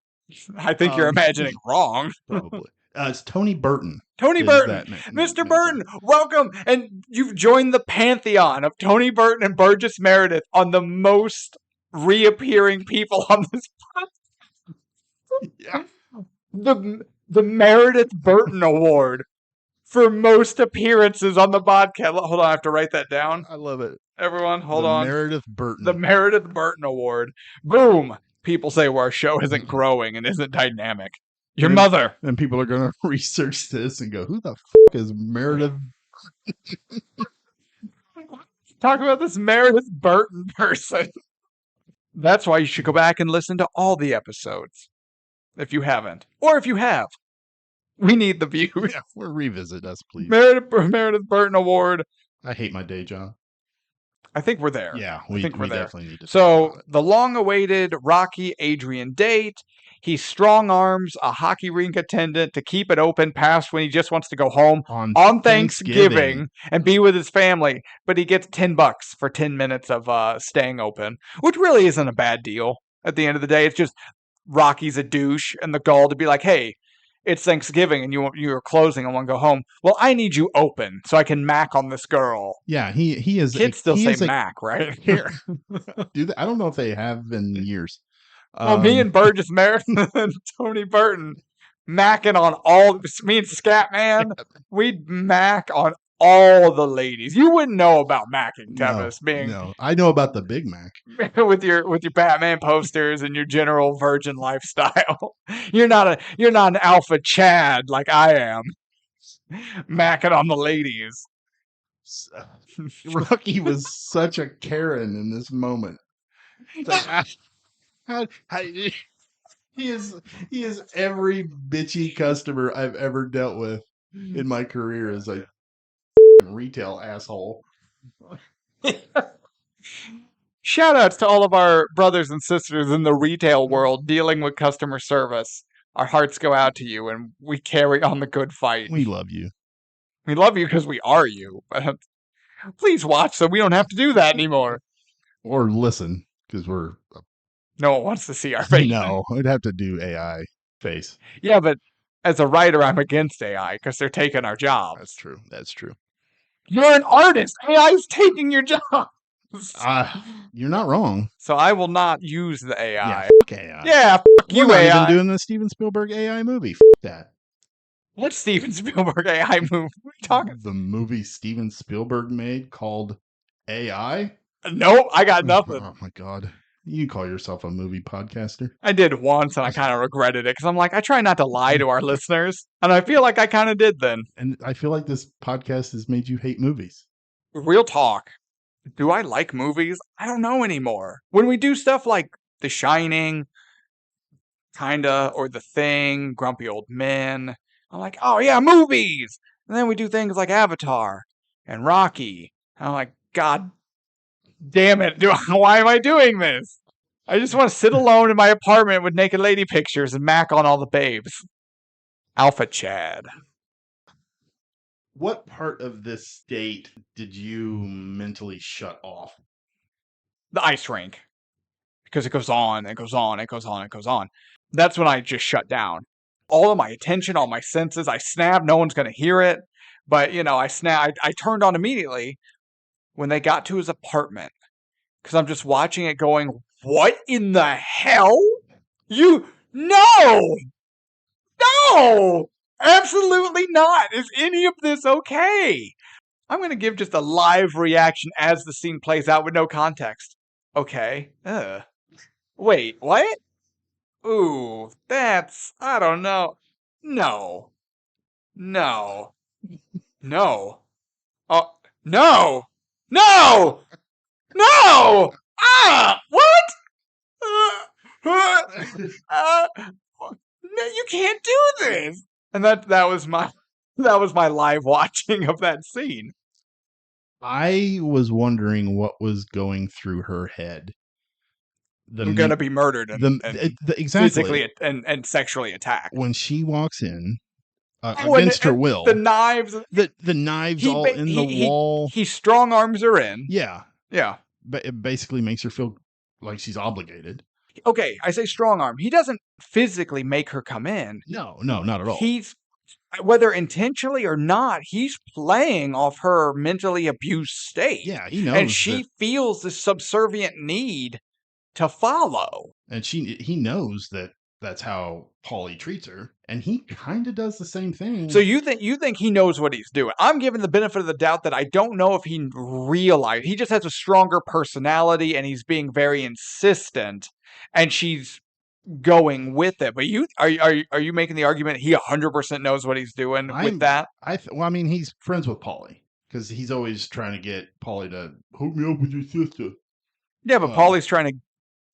I think you're imagining wrong. Probably. It's Tony Burton. Tony Burton. Mr. Burton, welcome. And you've joined the pantheon of Tony Burton and Burgess Meredith on the most reappearing people on this podcast. Yeah. The Meredith Burton Award for most appearances on the podcast. Hold on, I have to write that down. I love it. Everyone, hold on. Meredith Burton. The Meredith Burton Award. Boom. People say our show isn't growing and isn't dynamic. Your mother. And people are going to research this and go, who the fuck is Meredith? Talk about this Meredith Burton person. That's why you should go back and listen to all the episodes. If you haven't. Or if you have. We need the views. Yeah, revisit us, please. Meredith Burton Award. I hate my day job. I think we're there. Yeah, I think we're there. Definitely need to. So the long-awaited Rocky Adrian date. He strong arms a hockey rink attendant to keep it open past when he just wants to go home on Thanksgiving and be with his family. But he gets $10 for 10 minutes of staying open, which really isn't a bad deal. At the end of the day, it's just Rocky's a douche and the gall to be like, hey, it's Thanksgiving and you're closing. I want to go home. Well, I need you open so I can mac on this girl. Yeah, he is. Kids still say mac, right? Here, I don't know if they have in years. Well, me and Burgess Meredith and Tony Burton macking on all. Me and Scatman, we'd mac on all the ladies. You wouldn't know about macking, Tevis. No, I know about the Big Mac with your Batman posters and your general virgin lifestyle. You're not an alpha Chad like I am. Macking on the ladies. Rocky was such a Karen in this moment. He is every bitchy customer I've ever dealt with in my career as a retail asshole. Shout outs to all of our brothers and sisters in the retail world dealing with customer service. Our hearts go out to you and we carry on the good fight. We love you. We love you because we are you. But please watch so we don't have to do that anymore. Or listen, because we're... No one wants to see our face. No, I'd have to do AI face. Yeah, but as a writer, I'm against AI because they're taking our jobs. That's true. You're an artist. AI is taking your job. You're not wrong. So I will not use the AI. Yeah, fuck AI. Yeah, fuck you, We're not AI. even doing the Steven Spielberg AI movie. Fuck that. What Steven Spielberg AI movie? What are you talking? The movie Steven Spielberg made called AI? Nope, I got nothing. Oh my god. You call yourself a movie podcaster? I did once and I kind of regretted it because I'm like, I try not to lie to our listeners. And I feel like I kind of did then. And I feel like this podcast has made you hate movies. Real talk. Do I like movies? I don't know anymore. When we do stuff like The Shining, kinda, or The Thing, Grumpy Old Men, I'm like, oh yeah, movies! And then we do things like Avatar and Rocky. And I'm like, God damn it, why am I doing this? I just want to sit alone in my apartment with naked lady pictures and mac on all the babes. Alpha Chad. What part of this state did you mentally shut off? The ice rink. Because it goes on, it goes on, it goes on, it goes on. That's when I just shut down. All of my attention, all my senses, I snapped. No one's going to hear it. But, I snapped. I turned on immediately when they got to his apartment. Because I'm just watching it going, what in the hell? No! Absolutely not. Is any of this okay? I'm going to give just a live reaction as the scene plays out with no context. Okay. Wait, what? Ooh, I don't know. No. Oh, no! What? No, you can't do this. And that was my live watching of that scene. I was wondering what was going through her head. I'm gonna be murdered and exactly. physically and sexually attacked when she walks in against her will. The knives, the knives all in the wall. He strong arms her in. Yeah. But it basically makes her feel like she's obligated. Okay, I say strong arm. He doesn't physically make her come in. No, not at all. He's, whether intentionally or not, he's playing off her mentally abused state. Yeah, he knows. And she feels this subservient need to follow. And he knows that that's how Paulie treats her. And he kind of does the same thing. So you think he knows what he's doing? I'm giving the benefit of the doubt that I don't know if he realized. He just has a stronger personality and he's being very insistent. And she's going with it. But are you making the argument he 100% knows what he's doing with that? He's friends with Paulie. because he's always trying to get Paulie to hook me up with your sister. Yeah, but Paulie's trying to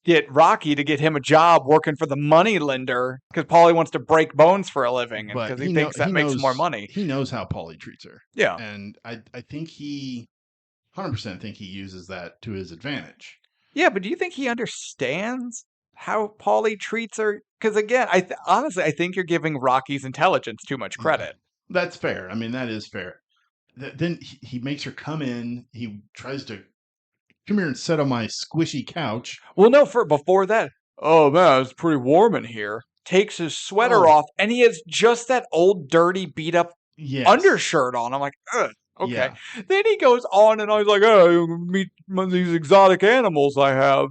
get Rocky to get him a job working for the money lender because Paulie wants to break bones for a living and But because he thinks that makes more money. He knows how Paulie treats her. Yeah. And I think he 100% think he uses that to his advantage. Yeah, but do you think he understands how Paulie treats her? Because again, honestly, I think you're giving Rocky's intelligence too much credit. That's fair. I mean, that is fair. Then he makes her come in. He tries to come here and sit on my squishy couch. Well, no, before that, oh man, it's pretty warm in here. Takes his sweater off, and he has just that old, dirty, beat up undershirt on. I'm like, ugh. Okay. Yeah. Then he goes on and I was like, oh, meet these exotic animals I have,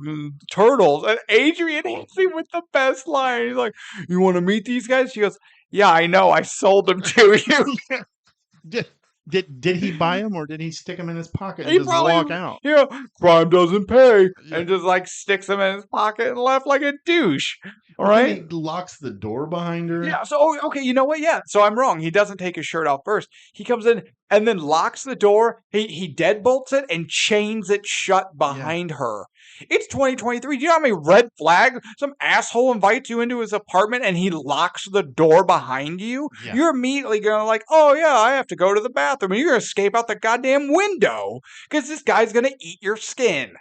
turtles. And Adrian hits him with the best line. He's like, you want to meet these guys? She goes, yeah, I know. I sold them to you. Did he buy them or did he stick them in his pocket and just walk out? Yeah, crime doesn't pay. Yeah. And just like sticks them in his pocket and left like a douche. All right. He locks the door behind her. Yeah. So, okay. You know what? Yeah. So I'm wrong. He doesn't take his shirt off first. He comes in and then locks the door. He deadbolts it and chains it shut behind her. It's 2023. Do you know how many red flags? Some asshole invites you into his apartment and he locks the door behind you. Yeah. You're immediately going to like, oh yeah, I have to go to the bathroom. And you're going to escape out the goddamn window because this guy's going to eat your skin.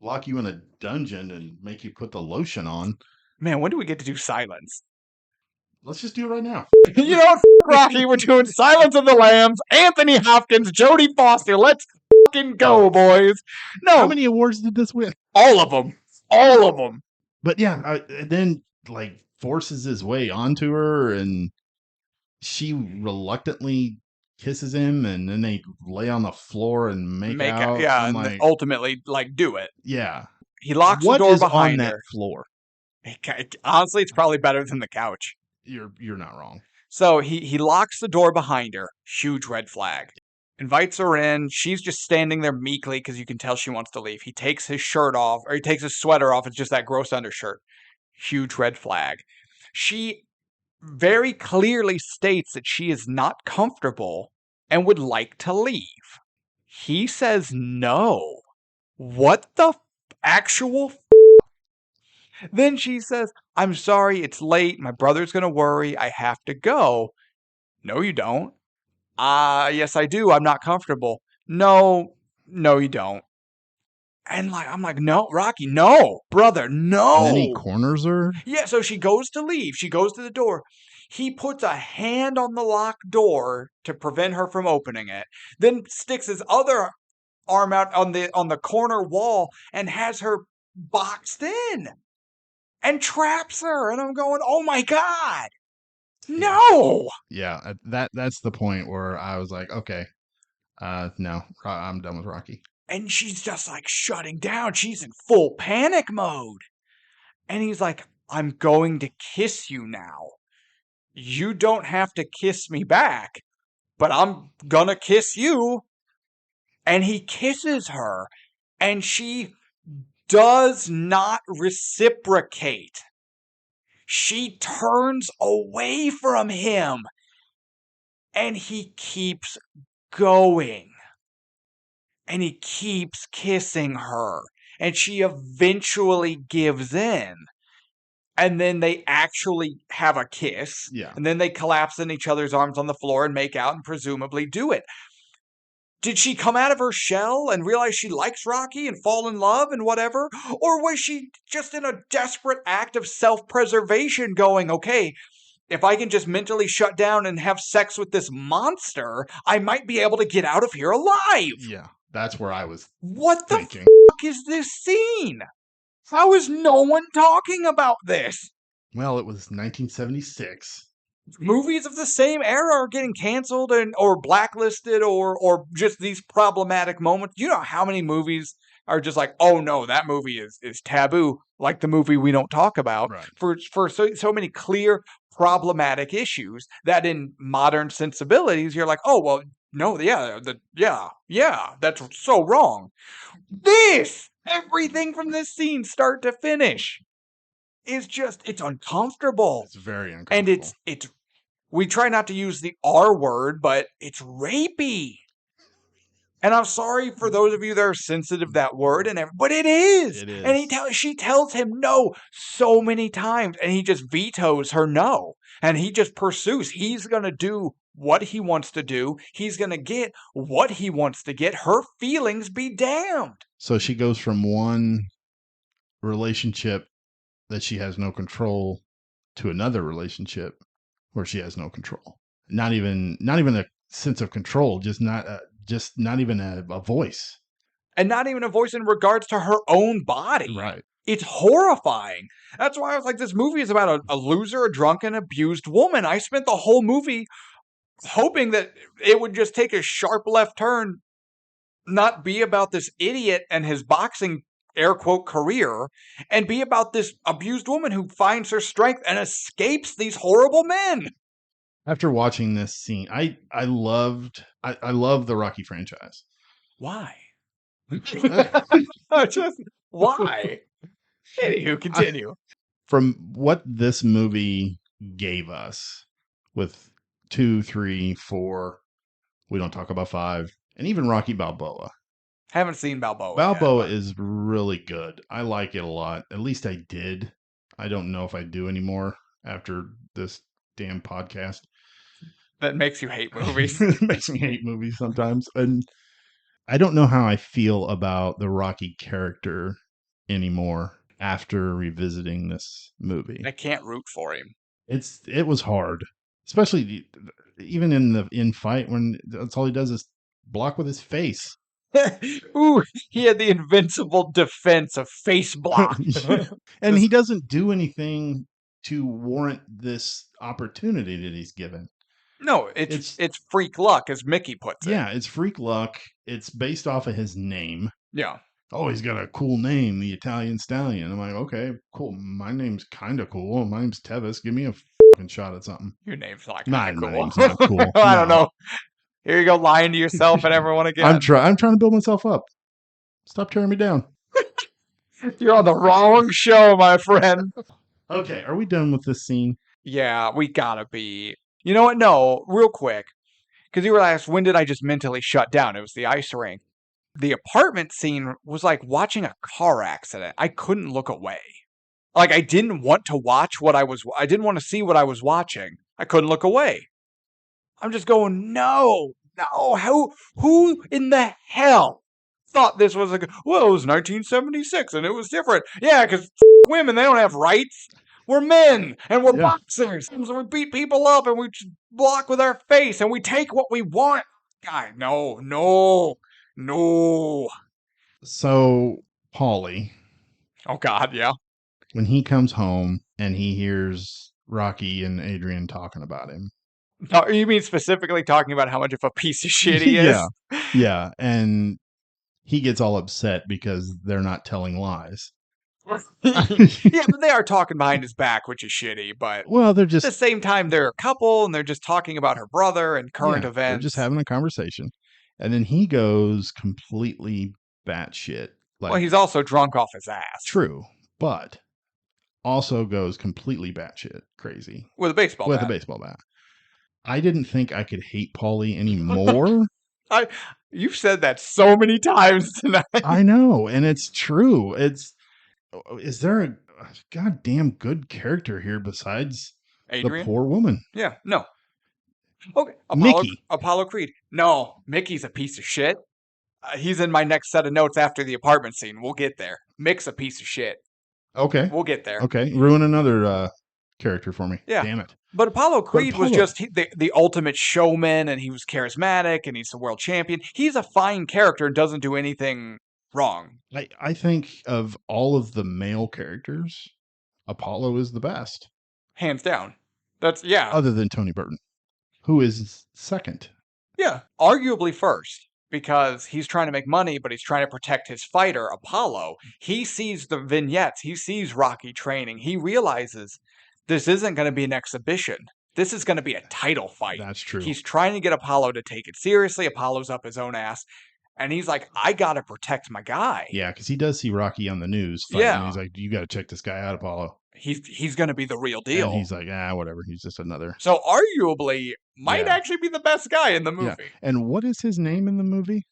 Lock you in a dungeon and make you put the lotion on. Man, when do we get to do silence? Let's just do it right now. You know what, Rocky? We're doing Silence of the Lambs, Anthony Hopkins, Jodie Foster. Let's fucking go, boys. No. How many awards did this win? All of them. All of them. But yeah, then like forces his way onto her and she reluctantly kisses him and then they lay on the floor and make out. Yeah, and like, ultimately like do it. Yeah. He locks the door behind on her. That floor? Honestly, it's probably better than the couch. You're not wrong. So he locks the door behind her. Huge red flag. Invites her in. She's just standing there meekly because you can tell she wants to leave. He takes his shirt off, or he takes his sweater off. It's just that gross undershirt. Huge red flag. She very clearly states that she is not comfortable and would like to leave. He says no. What the actual Then she says, I'm sorry, it's late. My brother's going to worry. I have to go. No, you don't. Yes, I do. I'm not comfortable. No, you don't. And like, I'm like, no, Rocky, no, brother, no. And then he corners her? Yeah, so she goes to leave. She goes to the door. He puts a hand on the locked door to prevent her from opening it. Then sticks his other arm out on the corner wall and has her boxed in. And traps her, and I'm going, oh my God, no. Yeah, that's the point where I was like, okay, no, I'm done with Rocky. And she's just like shutting down. She's in full panic mode. And he's like, I'm going to kiss you now. You don't have to kiss me back, but I'm gonna kiss you. And he kisses her, and she does not reciprocate. She turns away from him and he keeps going and he keeps kissing her and she eventually gives in. And then they actually have a kiss. Yeah. And then they collapse in each other's arms on the floor and make out and presumably do it. Did she come out of her shell and realize she likes Rocky and fall in love and whatever? Or was she just in a desperate act of self-preservation going, okay, if I can just mentally shut down and have sex with this monster, I might be able to get out of here alive? Yeah, that's where I was What thinking. The fuck is this scene? How is no one talking about this? Well, it was 1976. Movies of the same era are getting canceled or blacklisted or just these problematic moments. You know how many movies are just like, oh no, that movie is taboo, like the movie we don't talk about, right, for so many clear problematic issues that in modern sensibilities you're like, oh well, no, yeah, that's so wrong. Everything from this scene, start to finish, is just, it's uncomfortable. It's very uncomfortable. And it's we try not to use the R word, but it's rapey. And I'm sorry for those of you that are sensitive to that word but it is. It is. And she tells him no so many times, and he just vetoes her no. And he just pursues. He's going to do what he wants to do. He's going to get what he wants to get. Her feelings be damned. So she goes from one relationship that she has no control to another relationship where she has no control. Not even a sense of control, just not even a voice. And not even a voice in regards to her own body. Right. It's horrifying. That's why I was like, this movie is about a loser, a drunken, abused woman. I spent the whole movie hoping that it would just take a sharp left turn, not be about this idiot and his boxing air quote career, and be about this abused woman who finds her strength and escapes these horrible men. After watching this scene, I love the Rocky franchise. Why? Just why? Anywho, continue. From what this movie gave us with 2, 3, 4, we don't talk about 5, and even Rocky Balboa. Haven't seen Balboa. Balboa is really good. I like it a lot. At least I did. I don't know if I do anymore after this damn podcast. That makes you hate movies. It makes me hate movies sometimes. And I don't know how I feel about the Rocky character anymore after revisiting this movie. I can't root for him. It was hard, especially even in fight when that's all he does is block with his face. Ooh, he had the invincible defense of face block. And he doesn't do anything to warrant this opportunity that he's given. No, it's freak luck, as Mickey puts it. Yeah, it's freak luck. It's based off of his name. Yeah. Oh, he's got a cool name, the Italian Stallion. I'm like, okay, cool. My name's kind of cool. My name's Tevis. Give me a fucking shot at something. Your name's not Nah, kind of cool. my name's not cool. I don't know. Here you go, lying to yourself and everyone again. I'm trying to build myself up. Stop tearing me down. You're on the wrong show, my friend. Okay, are we done with this scene? Yeah, we gotta be. You know what? No, real quick. Because you were asked, when did I just mentally shut down? It was the ice rink. The apartment scene was like watching a car accident. I couldn't look away. Like, I didn't want to watch I didn't want to see what I was watching. I couldn't look away. I'm just going, no. Who in the hell thought this was it was 1976 and it was different. Yeah, because women, they don't have rights. We're men and we're boxers. So we beat people up and we block with our face and we take what we want. God, no. So, Paulie. Oh, God, yeah. When he comes home and he hears Rocky and Adrian talking about him. No, you mean specifically talking about how much of a piece of shit he is? Yeah. And he gets all upset because they're not telling lies. Yeah, but they are talking behind his back, which is shitty. But they're just at the same time, they're a couple and they're just talking about her brother and current events. They're just having a conversation. And then he goes completely batshit. Well, he's also drunk off his ass. True, but also goes completely batshit crazy. With a baseball bat. With a baseball bat. I didn't think I could hate Paulie anymore. You've said that so many times tonight. I know, and it's true. Is there a goddamn good character here besides Adrian? The poor woman? Yeah, no. Okay, Mickey. Apollo Creed. No, Mickey's a piece of shit. He's in my next set of notes after the apartment scene. We'll get there. Mick's a piece of shit. Okay. We'll get there. Okay, ruin another character for me. Yeah. Damn it. But Apollo Creed was just the ultimate showman, and he was charismatic, and he's the world champion. He's a fine character and doesn't do anything wrong. I think of all of the male characters, Apollo is the best. Hands down. Other than Tony Burton, who is second. Yeah, arguably first. Because he's trying to make money, but he's trying to protect his fighter, Apollo. He sees the vignettes. He sees Rocky training. He realizes this isn't going to be an exhibition. This is going to be a title fight. That's true. He's trying to get Apollo to take it seriously. Apollo's up his own ass. And he's like, I got to protect my guy. Yeah, because he does see Rocky on the news fighting. Yeah. And he's like, you got to check this guy out, Apollo. He's going to be the real deal. And he's like, whatever. He's just another. So arguably might actually be the best guy in the movie. Yeah. And what is his name in the movie?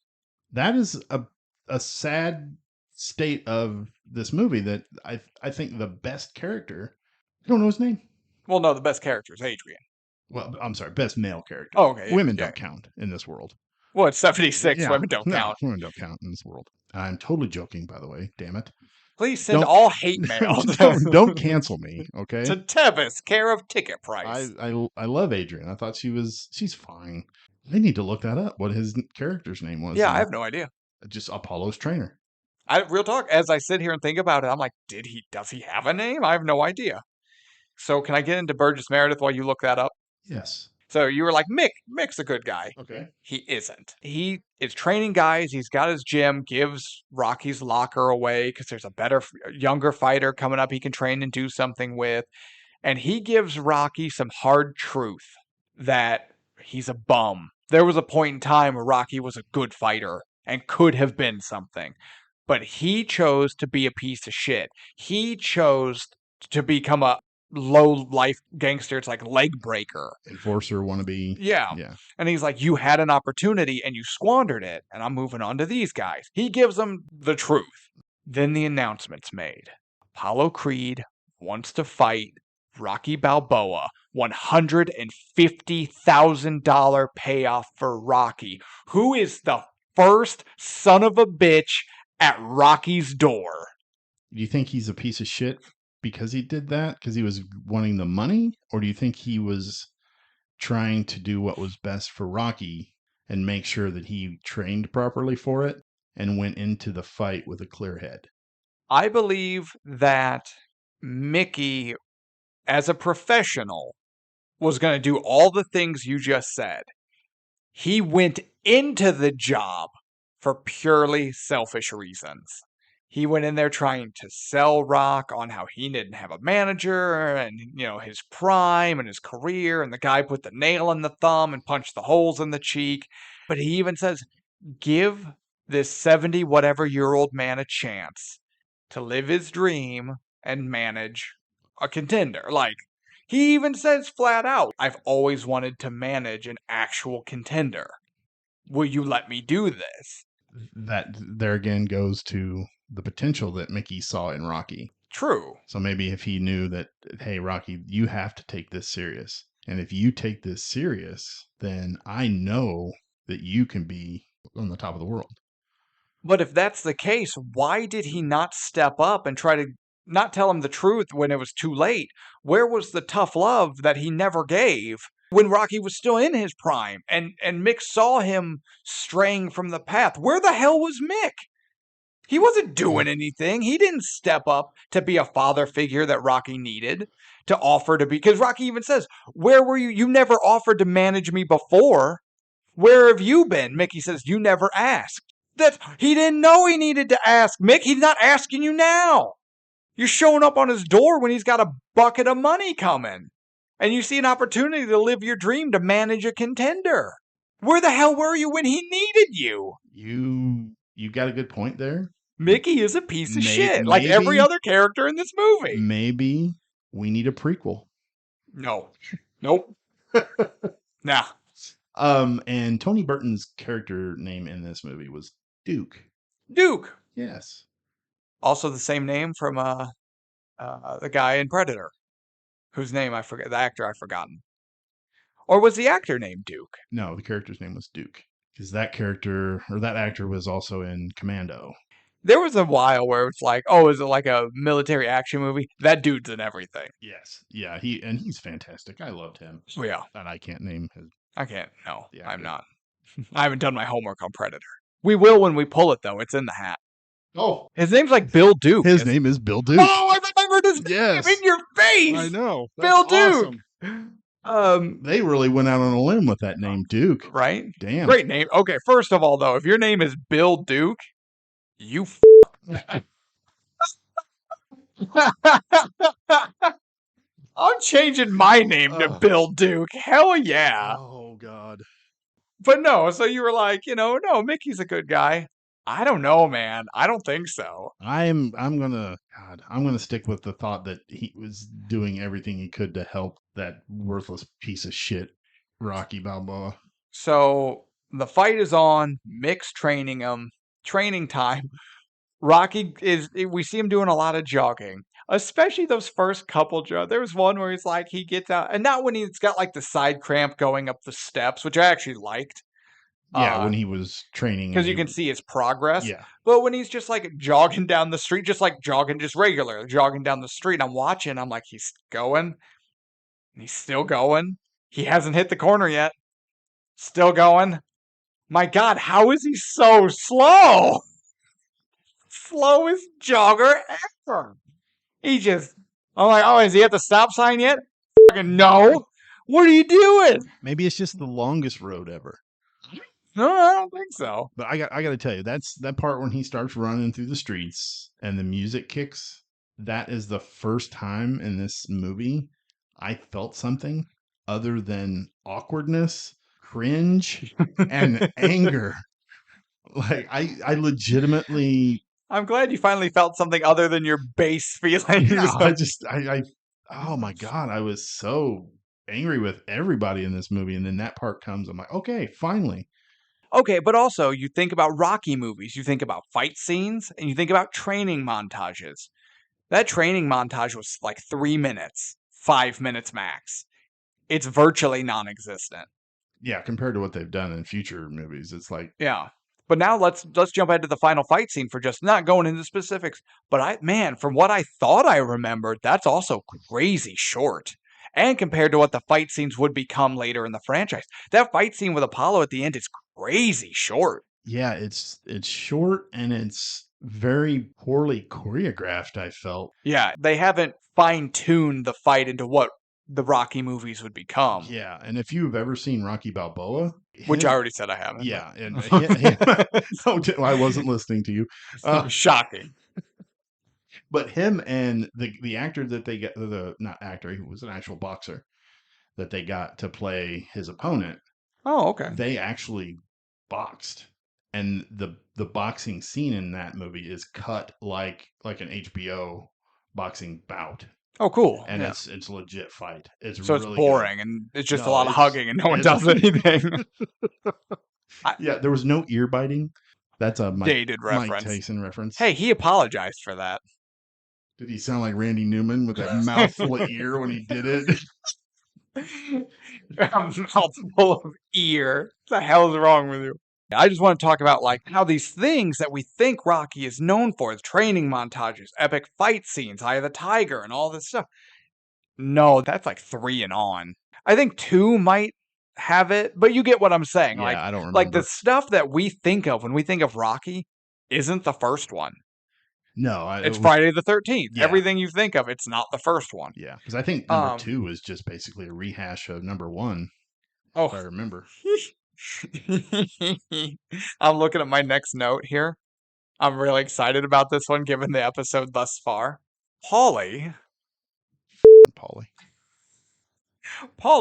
That is a sad state of this movie that I think the best character, I don't know his name. Well, no, the best character is Adrian. Well, I'm sorry, best male character. Oh, okay, Women yeah. don't count in this world. Well, it's 76. Yeah, Women don't no, count. women don't count in this world. I'm totally joking, by the way. Damn it. Please send Don't all hate mail don't cancel me, okay? to Tevis, care of Ticket I, Price. I love Adrian. I thought she's fine. I need to look that up. What his character's name was. Yeah, I have no idea. Just Apollo's trainer. Real talk. As I sit here and think about it, I'm like, does he have a name? I have no idea. So can I get into Burgess Meredith while you look that up? Yes. So you were like, Mick's a good guy. Okay. He isn't. He is training guys. He's got his gym, gives Rocky's locker away because there's a better, younger fighter coming up he can train and do something with. And he gives Rocky some hard truth that he's a bum. There was a point in time where Rocky was a good fighter and could have been something. But he chose to be a piece of shit. He chose to become a low life gangster. It's like leg breaker. Enforcer wannabe. Yeah. Yeah. And he's like, you had an opportunity and you squandered it. And I'm moving on to these guys. He gives them the truth. Then the announcement's made. Apollo Creed wants to fight Rocky Balboa. $150,000 payoff for Rocky, who is the first son of a bitch at Rocky's door. Do you think he's a piece of shit because he did that? Because he was wanting the money? Or do you think he was trying to do what was best for Rocky and make sure that he trained properly for it and went into the fight with a clear head? I believe that Mickey, as a professional, was going to do all the things you just said. He went into the job for purely selfish reasons. He went in there trying to sell Rock on how he didn't have a manager and, his prime and his career. And the guy put the nail in the thumb and punched the holes in the cheek. But he even says, give this 70-whatever-year-old man a chance to live his dream and manage a contender. Like, he even says flat out, I've always wanted to manage an actual contender. Will you let me do this? That there again goes to the potential that Mickey saw in Rocky. True. So maybe if he knew that, hey, Rocky, you have to take this serious. And if you take this serious, then I know that you can be on the top of the world. But if that's the case, why did he not step up and try to not tell him the truth when it was too late? Where was the tough love that he never gave when Rocky was still in his prime and Mick saw him straying from the path? Where the hell was Mick? He wasn't doing anything. He didn't step up to be a father figure that Rocky needed, to offer to be, because Rocky even says, where were you? You never offered to manage me before. Where have you been? Mickey says, you never asked. That he didn't know he needed to ask. Mick, he's not asking you now. You're showing up on his door when he's got a bucket of money coming. And you see an opportunity to live your dream to manage a contender. Where the hell were you when he needed you? You got a good point there. Mickey is a piece of shit, like every other character in this movie. Maybe we need a prequel. No. Nope. Nah. And Tony Burton's character name in this movie was Duke. Duke. Yes. Also the same name from the guy in Predator, whose name I forget, the actor I've forgotten. Or was the actor named Duke? No, the character's name was Duke. Because that character, or that actor, was also in Commando. There was a while where it's like, oh, is it like a military action movie? That dude's in everything. Yes. Yeah, he's fantastic. I loved him. Oh, yeah. And I can't name his... I can't. No, Yeah, I'm good. not. I haven't done my homework on Predator. We will when we pull it, though. It's in the hat. Oh. His name's like Bill Duke. His name is Bill Duke. Oh, I remembered his name in your face. I know. Bill Duke. Awesome. They really went out on a limb with that name, Duke. Right? Damn. Great name. Okay, first of all, though, if your name is Bill Duke, you I'm changing my name to Bill Duke. Hell yeah. Oh, God. But no, so you were like, no, Mickey's a good guy. I don't know, man. I don't think so. I'm gonna stick with the thought that he was doing everything he could to help that worthless piece of shit, Rocky Balboa. So The fight is on. Mick's training him. Training time. We see him doing a lot of jogging, especially those first couple jogs. There was one where he's like, he gets out, and not when he's got like the side cramp going up the steps, which I actually liked. Yeah, when he was training. Because you can see his progress. Yeah. But when he's just like jogging down the street, just like jogging, just regular, jogging down the street, I'm watching, I'm like, he's going. And he's still going. He hasn't hit the corner yet. Still going. My God, how is he so slow? Slowest jogger ever. I'm like, oh, is he at the stop sign yet? Fucking no. What are you doing? Maybe it's just the longest road ever. No, I don't think so. But I got to tell you, that's that part when he starts running through the streets and the music kicks. That is the first time in this movie I felt something other than awkwardness, cringe, and anger. Like I legitimately. I'm glad you finally felt something other than your base feelings. Yeah, I oh my God, I was so angry with everybody in this movie. And then that part comes, I'm like, okay, finally. Okay, but also you think about Rocky movies, you think about fight scenes, and you think about training montages. That training montage was like 3 minutes, 5 minutes max. It's virtually non-existent. Yeah, compared to what they've done in future movies, it's like, Yeah. But now let's jump ahead to the final fight scene for just not going into specifics. But from what I thought I remembered, that's also crazy short. And compared to what the fight scenes would become later in the franchise, that fight scene with Apollo at the end is crazy short. yeah, it's short and it's very poorly choreographed, I felt. Yeah, they haven't fine-tuned the fight into what the Rocky movies would become. Yeah, and if you've ever seen Rocky Balboa, Which I already said I haven't. Yeah, and I wasn't listening to you. Shocking. But him and the actor that they got, the not actor, he was an actual boxer that they got to play his opponent. Oh, okay. They actually boxed, and the boxing scene in that movie is cut like an HBO boxing bout. Oh, cool. And yeah. it's a legit fight. It's So really it's boring good. and it's just a No, lot of hugging and no one does anything. Yeah, there was no ear biting. That's a Dated Mike reference. Tyson reference. Hey, he apologized for that. Did he sound like Randy Newman with that mouthful of ear when he did it? A mouthful of ear. What the hell is wrong with you? I just want to talk about like how these things that we think Rocky is known for, the training montages, epic fight scenes, Eye of the Tiger, and all this stuff. No, that's like 3 and on. I think 2 might have it, but you get what I'm saying. Yeah, like, I don't remember. Like the stuff that we think of when we think of Rocky isn't the first one. No, It's Friday the 13th. Yeah. Everything you think of, it's not the first one. Yeah, because I think number 2 is just basically a rehash of number 1. Oh, if I remember. I'm looking at my next note here. I'm really excited about this one, given the episode thus far. Paulie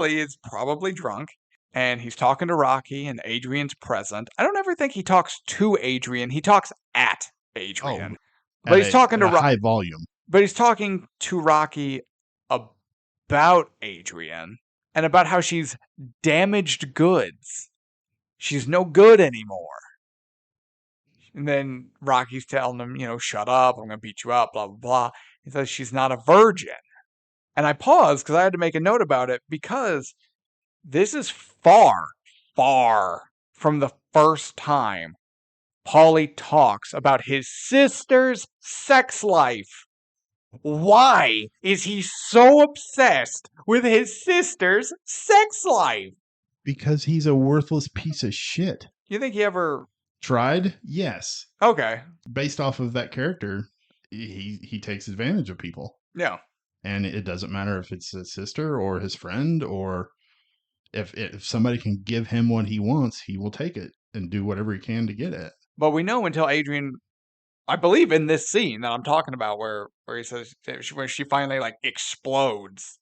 is probably drunk, and he's talking to Rocky, and Adrian's present. I don't ever think he talks to Adrian. He talks at Adrian. But he's talking to high volume. But he's talking to Rocky about Adrian and about how she's damaged goods. She's no good anymore. And then Rocky's telling him, shut up, I'm going to beat you up, blah, blah, blah. He says she's not a virgin. And I paused because I had to make a note about it because this is far, far from the first time Paulie talks about his sister's sex life. Why is he so obsessed with his sister's sex life? Because he's a worthless piece of shit. You think he ever tried? Yes. Okay. Based off of that character, he takes advantage of people. Yeah. And it doesn't matter if it's his sister or his friend, or if somebody can give him what he wants, he will take it and do whatever he can to get it. But we know until Adrian, I believe in this scene that I'm talking about where he says, where she finally like explodes.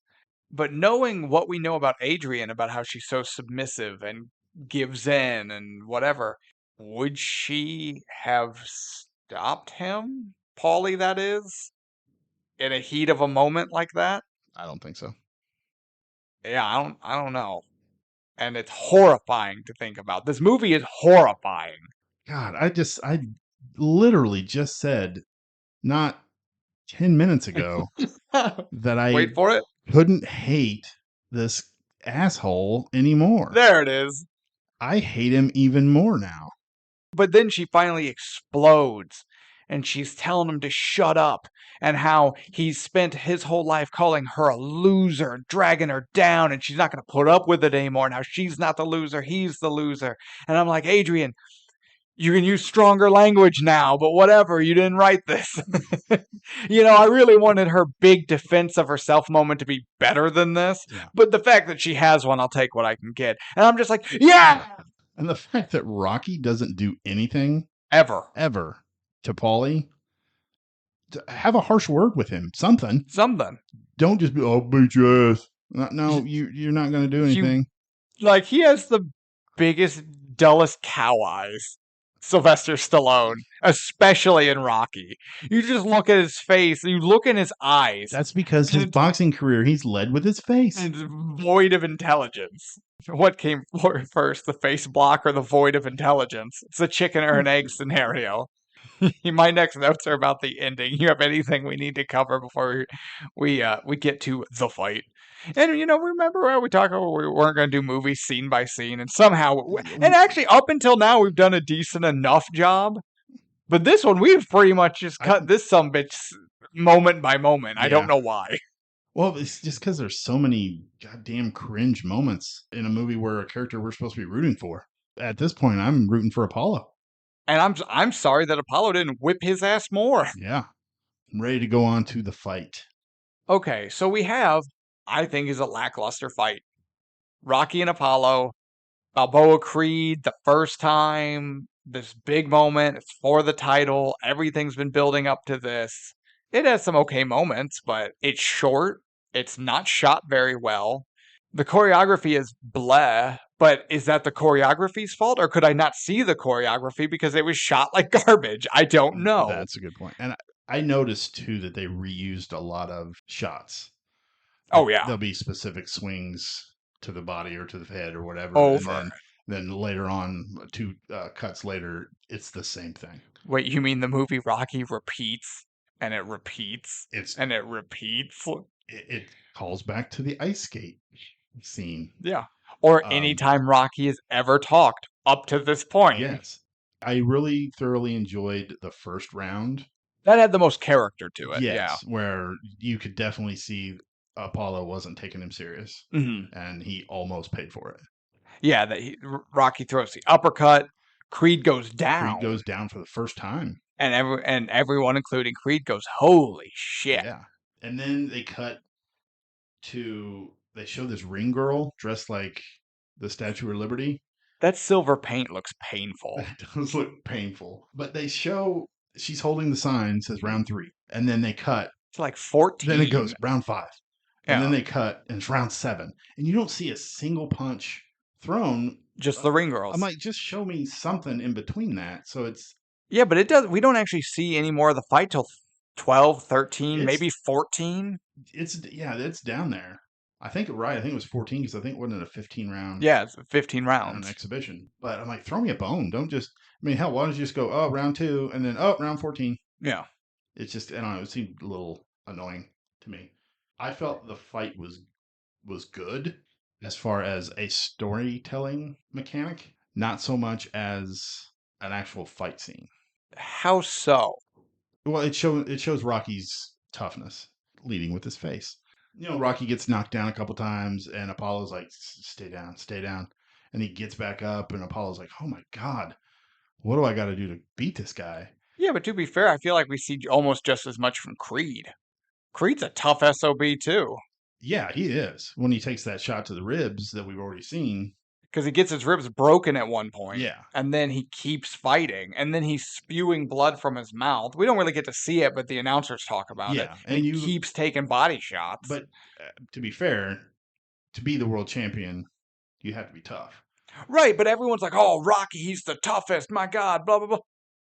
But knowing what we know about Adrian, about how she's so submissive and gives in and whatever, would she have stopped him? Paulie, that is? In a heat of a moment like that? I don't think so. Yeah, I don't know. And it's horrifying to think about. This movie is horrifying. God, I literally just said not 10 minutes ago that I Wait for it. couldn't hate this asshole anymore. There it is. I hate him even more now. But then she finally explodes and she's telling him to shut up and how he's spent his whole life calling her a loser, dragging her down, and she's not going to put up with it anymore. Now she's not the loser, he's the loser. And I'm like, Adrian, you can use stronger language now, but whatever, you didn't write this. I really wanted her big defense of herself moment to be better than this. Yeah. But the fact that she has one, I'll take what I can get. And I'm just like, yeah! And the fact that Rocky doesn't do anything Ever to Paulie, to have a harsh word with him, something. Don't just be, I'll beat your ass. No, you're not going to do anything. He has the biggest, dullest cow eyes. Sylvester Stallone, especially in Rocky. You just look at his face, you look in his eyes. That's because his boxing career, he's led with his face. And void of intelligence. What came first, the face block or the void of intelligence? It's a chicken or an egg scenario. My next notes are about the ending. You have anything we need to cover before we get to the fight? And remember how we talked about we weren't going to do movies scene by scene, and somehow, and actually up until now we've done a decent enough job. But this one we've pretty much just cut this sumbitch moment by moment. I don't know why. Well, it's just because there's so many goddamn cringe moments in a movie where a character we're supposed to be rooting for. At this point, I'm rooting for Apollo. And I'm sorry that Apollo didn't whip his ass more. Yeah. I'm ready to go on to the fight. Okay, so we have, I think, is a lackluster fight. Rocky and Apollo, Balboa Creed, the first time, this big moment, it's for the title, everything's been building up to this. It has some okay moments, but it's short, it's not shot very well. The choreography is bleh, but is that the choreography's fault, or could I not see the choreography because it was shot like garbage? I don't know. That's a good point. And I noticed, too, that they reused a lot of shots. Oh, yeah. There'll be specific swings to the body or to the head or whatever. Over. And then later on, 2 cuts later, it's the same thing. Wait, you mean the movie Rocky repeats, and it repeats, and it repeats? It calls back to the ice skate scene. Yeah. Or anytime Rocky has ever talked up to this point. Yes. I really thoroughly enjoyed the first round. That had the most character to it. Yes, where you could definitely see Apollo wasn't taking him serious, and he almost paid for it. Yeah, Rocky throws the uppercut. Creed goes down. Creed goes down for the first time. And everyone, including Creed, goes, holy shit. Yeah. And then they show this ring girl dressed like the Statue of Liberty. That silver paint looks painful. It does look painful. But they show she's holding the sign, says round 3. And then they cut. It's like 14. Then it goes round 5. And then they cut, and it's round 7. And you don't see a single punch thrown. Just the ring girls. I'm like, just show me something in between that. So it's... Yeah, but it does. We don't actually see any more of the fight till 12, 13, maybe 14. It's down there. I think you're right. I think it was 14 because I think it wasn't a 15 round. Yeah, it's 15 rounds. An exhibition. But I'm like, throw me a bone. Don't just... I mean, hell, why don't you just go, round 2, and then, round 14. Yeah. It's just, I don't know, it seemed a little annoying to me. I felt the fight was good as far as a storytelling mechanic, not so much as an actual fight scene. How so? Well, it shows Rocky's toughness, leading with his face. Rocky gets knocked down a couple times, and Apollo's like, stay down. And he gets back up, and Apollo's like, oh my God, what do I got to do to beat this guy? Yeah, but to be fair, I feel like we see almost just as much from Creed. Creed's a tough SOB too. Yeah, he is. When he takes that shot to the ribs that we've already seen. Because he gets his ribs broken at one point. Yeah. And then he keeps fighting. And then he's spewing blood from his mouth. We don't really get to see it, but the announcers talk about it. And he keeps taking body shots. But to be fair, to be the world champion, you have to be tough. Right, but everyone's like, oh, Rocky, he's the toughest. My God, blah, blah, blah.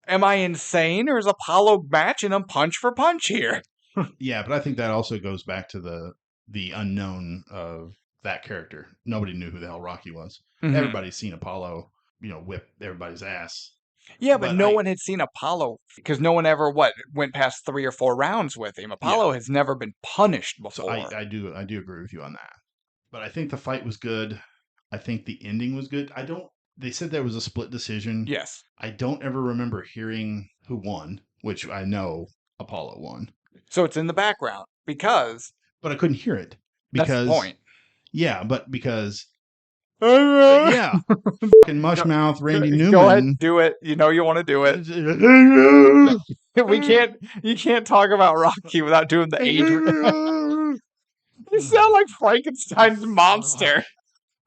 Am I insane? Or is Apollo matching him punch for punch here? Yeah, but I think that also goes back to the unknown of that character. Nobody knew who the hell Rocky was. Mhm. Everybody's seen Apollo, whip everybody's ass. Yeah, but But no one had seen Apollo because no one ever went past 3 or 4 rounds with him. Apollo has never been punished So before. I do agree with you on that. But I think the fight was good. I think the ending was good. They said there was a split decision. Yes. I don't ever remember hearing who won, which I know Apollo won. So it's in the background because But I couldn't hear it. that's the point. Yeah, but because yeah. Fucking mushmouth Randy Newman. Go ahead, do it. You know you want to do it. You can't talk about Rocky without doing the Adrian. You sound like Frankenstein's monster.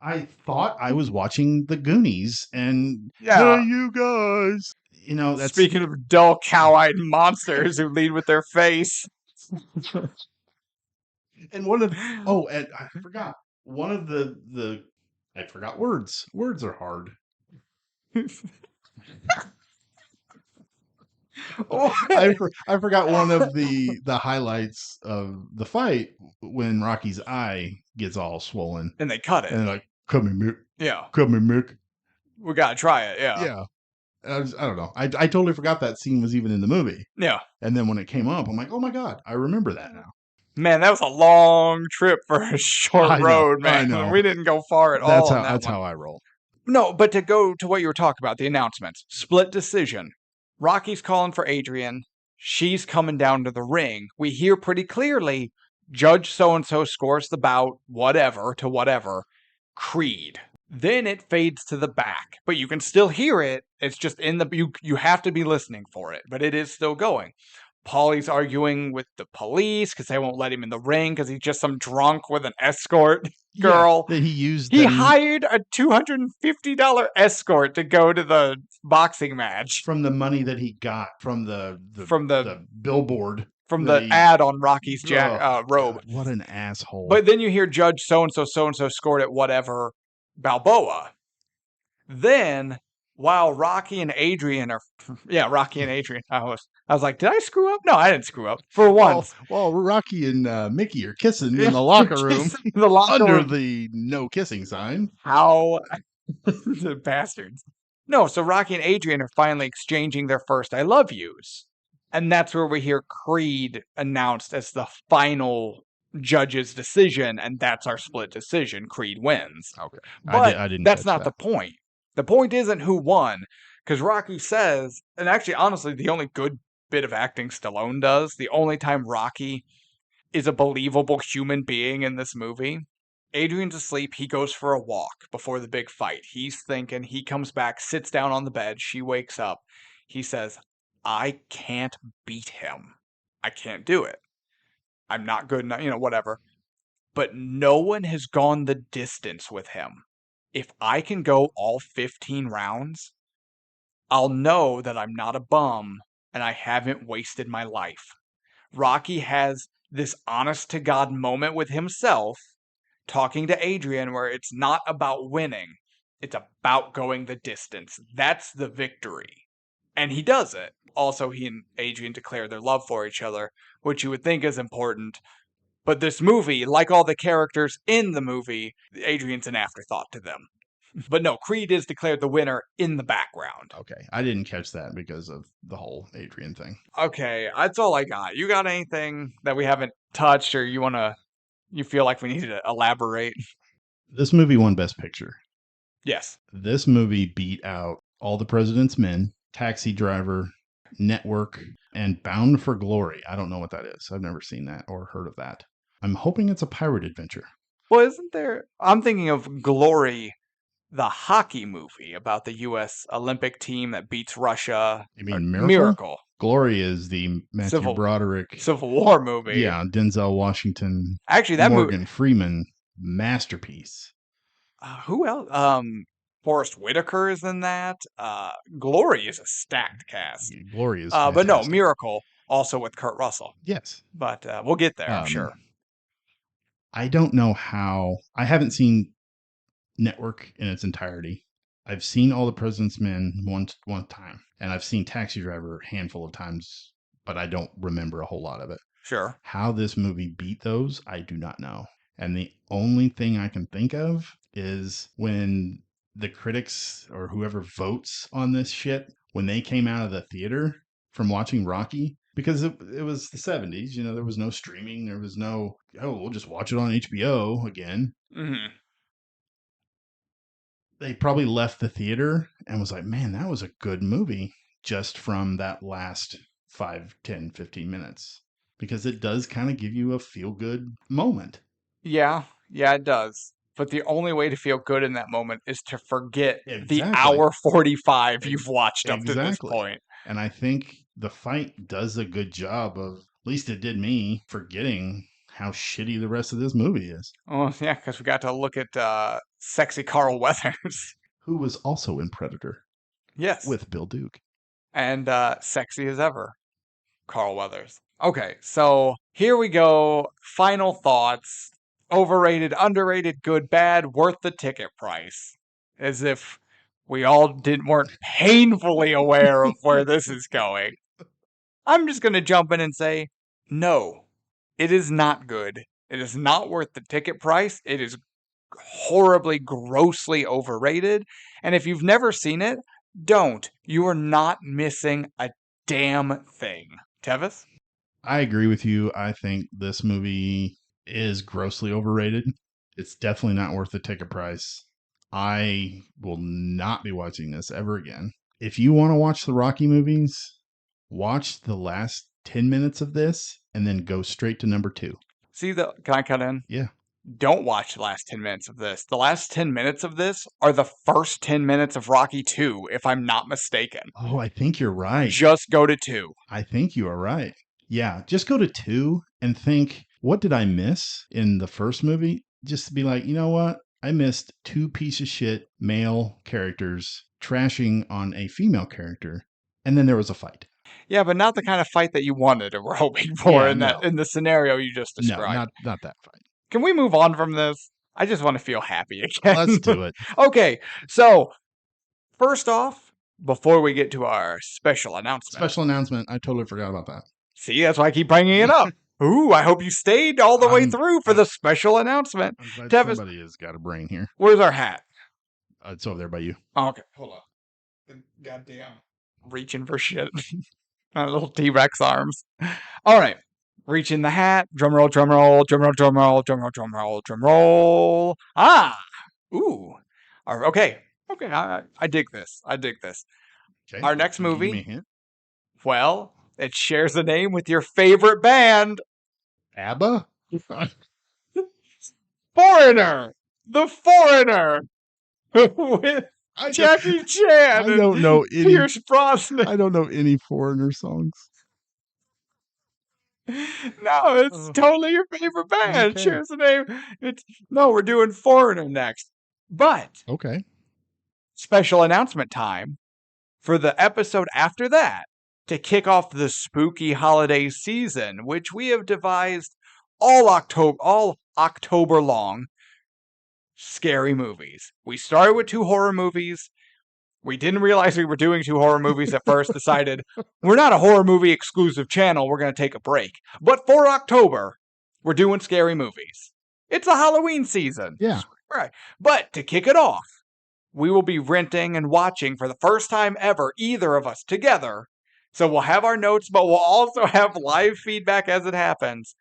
I thought I was watching the Goonies, and Yeah. hey, you guys. That's Speaking of dull, cow-eyed monsters who lead with their face. and and I forgot one of the I forgot words. Words are hard. I forgot one of the highlights of the fight when Rocky's eye gets all swollen. And they cut it. And they're like, come here, Mick. Yeah. Come here, Mick. We gotta try it, yeah. Yeah. I don't know. I totally forgot that scene was even in the movie. Yeah. And then when it came up, I'm like, oh my God, I remember that now. Man, that was a long trip for a short road, man. I know. We didn't go far at all. That's how I roll. No, but to go to what you were talking about, the announcements. Split decision. Rocky's calling for Adrian. She's coming down to the ring. We hear pretty clearly, Judge so-and-so scores the bout, whatever, to whatever. Creed. Then it fades to the back, but you can still hear it. It's just you have to be listening for it, but it is still going. Paulie's arguing with the police because they won't let him in the ring because he's just some drunk with an escort girl. Yeah, that he used. He hired a $250 escort to go to the boxing match from the money that he got from the billboard. From the ad on Rocky's robe. God, what an asshole. But then you hear Judge so-and-so scored at whatever Balboa. Then, while Rocky and Adrian are... Yeah, Rocky and Adrian. I was like, did I screw up? No, I didn't screw up. For once. Well, Rocky and Mickey are kissing in the locker room. Under the no kissing sign. How... the bastards. No, so Rocky and Adrian are finally exchanging their first I love yous. And that's where we hear Creed announced as the final judge's decision, and that's our split decision. Creed wins. Okay. But I didn't that's catch not that. the point. The point isn't who won, because Rocky says, and actually, honestly, the only good bit of acting Stallone does, the only time Rocky is a believable human being in this movie, Adrian's asleep, he goes for a walk before the big fight. He's thinking, he comes back, sits down on the bed, she wakes up. He says, I can't beat him. I can't do it. I'm not good enough, whatever. But no one has gone the distance with him. If I can go all 15 rounds, I'll know that I'm not a bum and I haven't wasted my life. Rocky has this honest-to-God moment with himself, talking to Adrian, where it's not about winning. It's about going the distance. That's the victory. And he does it. Also, he and Adrian declare their love for each other, which you would think is important. But this movie, like all the characters in the movie, Adrian's an afterthought to them. But no, Creed is declared the winner in the background. Okay, I didn't catch that because of the whole Adrian thing. Okay, that's all I got. You got anything that we haven't touched or you feel like we need to elaborate? This movie won Best Picture. Yes. This movie beat out All the President's Men, Taxi Driver, Network, and Bound for Glory. I don't know what that is. I've never seen that or heard of that. I'm hoping it's a pirate adventure. Well, isn't there... I'm thinking of Glory, the hockey movie about the U.S. Olympic team that beats Russia. You mean Miracle? Miracle. Glory is the Matthew Broderick Civil War movie. Yeah, Denzel Washington. Actually, that Morgan Freeman masterpiece. Who else? Forrest Whitaker is in that. Glory is a stacked cast. Glory is but no, Miracle also with Kurt Russell. Yes. But we'll get there, I'm sure. I don't know how. I haven't seen Network in its entirety. I've seen All the President's Men one time, and I've seen Taxi Driver a handful of times, but I don't remember a whole lot of it. Sure. How this movie beat those, I do not know. And the only thing I can think of is when the critics or whoever votes on this shit, when they came out of the theater from watching Rocky, because it was the 70s, there was no streaming, there was no, we'll just watch it on HBO again. Mm-hmm. They probably left the theater and was like, man, that was a good movie just from that last 5, 10, 15 minutes. Because it does kind of give you a feel-good moment. Yeah, it does. But the only way to feel good in that moment is to forget the Exactly. hour 45 you've watched up to this point. And I think the fight does a good job of, at least it did me, forgetting how shitty the rest of this movie is. Oh, yeah, because we got to look at sexy Carl Weathers. Who was also in Predator. Yes. With Bill Duke. And sexy as ever, Carl Weathers. Okay, so here we go. Final thoughts. Overrated, underrated, good, bad, worth the ticket price. As if we all weren't painfully aware of where this is going. I'm just going to jump in and say, no, it is not good. It is not worth the ticket price. It is horribly, grossly overrated. And if you've never seen it, don't. You are not missing a damn thing. Tevis? I agree with you. I think this movie is grossly overrated. It's definitely not worth the ticket price. I will not be watching this ever again. If you want to watch the Rocky movies, watch the last 10 minutes of this and then go straight to number 2. Can I cut in? Yeah. Don't watch the last 10 minutes of this. The last 10 minutes of this are the first 10 minutes of Rocky 2, if I'm not mistaken. Oh, I think you're right. Just go to 2. I think you are right. Yeah, just go to 2 and think, what did I miss in the first movie? Just to be like, you know what? I missed 2 piece of shit male characters trashing on a female character, and then there was a fight. Yeah, but not the kind of fight that you wanted or were hoping for in the scenario you just described. No, not that fight. Can we move on from this? I just want to feel happy again. Let's do it. Okay, so first off, before we get to our special announcement. I totally forgot about that. See, that's why I keep bringing it up. Ooh, I hope you stayed all the way through for the special announcement. I'm glad Tevis, somebody has got a brain here. Where's our hat? It's over there by you. Oh, okay, hold on. Goddamn. Reaching for shit. My little T-Rex arms. All right. Reaching the hat. Drum roll, drum roll, drum roll, drum roll, drum roll, drum roll, drum roll. Ah! Ooh. Okay. I dig this. Okay. Our next Can you movie. give me a hint? Well, it shares a name with your favorite band. ABBA? Foreigner! The Foreigner! With Jackie Chan I don't know and Pierce Brosnan. I don't know any Foreigner songs. No, it's totally your favorite band. Okay. Shares the name. We're doing Foreigner next. But Okay. special announcement time for the episode after that to kick off the spooky holiday season, which we have devised all October long. Scary movies. We started with 2 horror movies. We didn't realize we were doing 2 horror movies at first, decided we're not a horror movie exclusive channel, we're going to take a break. But for October, we're doing scary movies. It's a Halloween season. Yeah. Right. But to kick it off, we will be renting and watching for the first time ever, either of us together. So we'll have our notes, but we'll also have live feedback as it happens.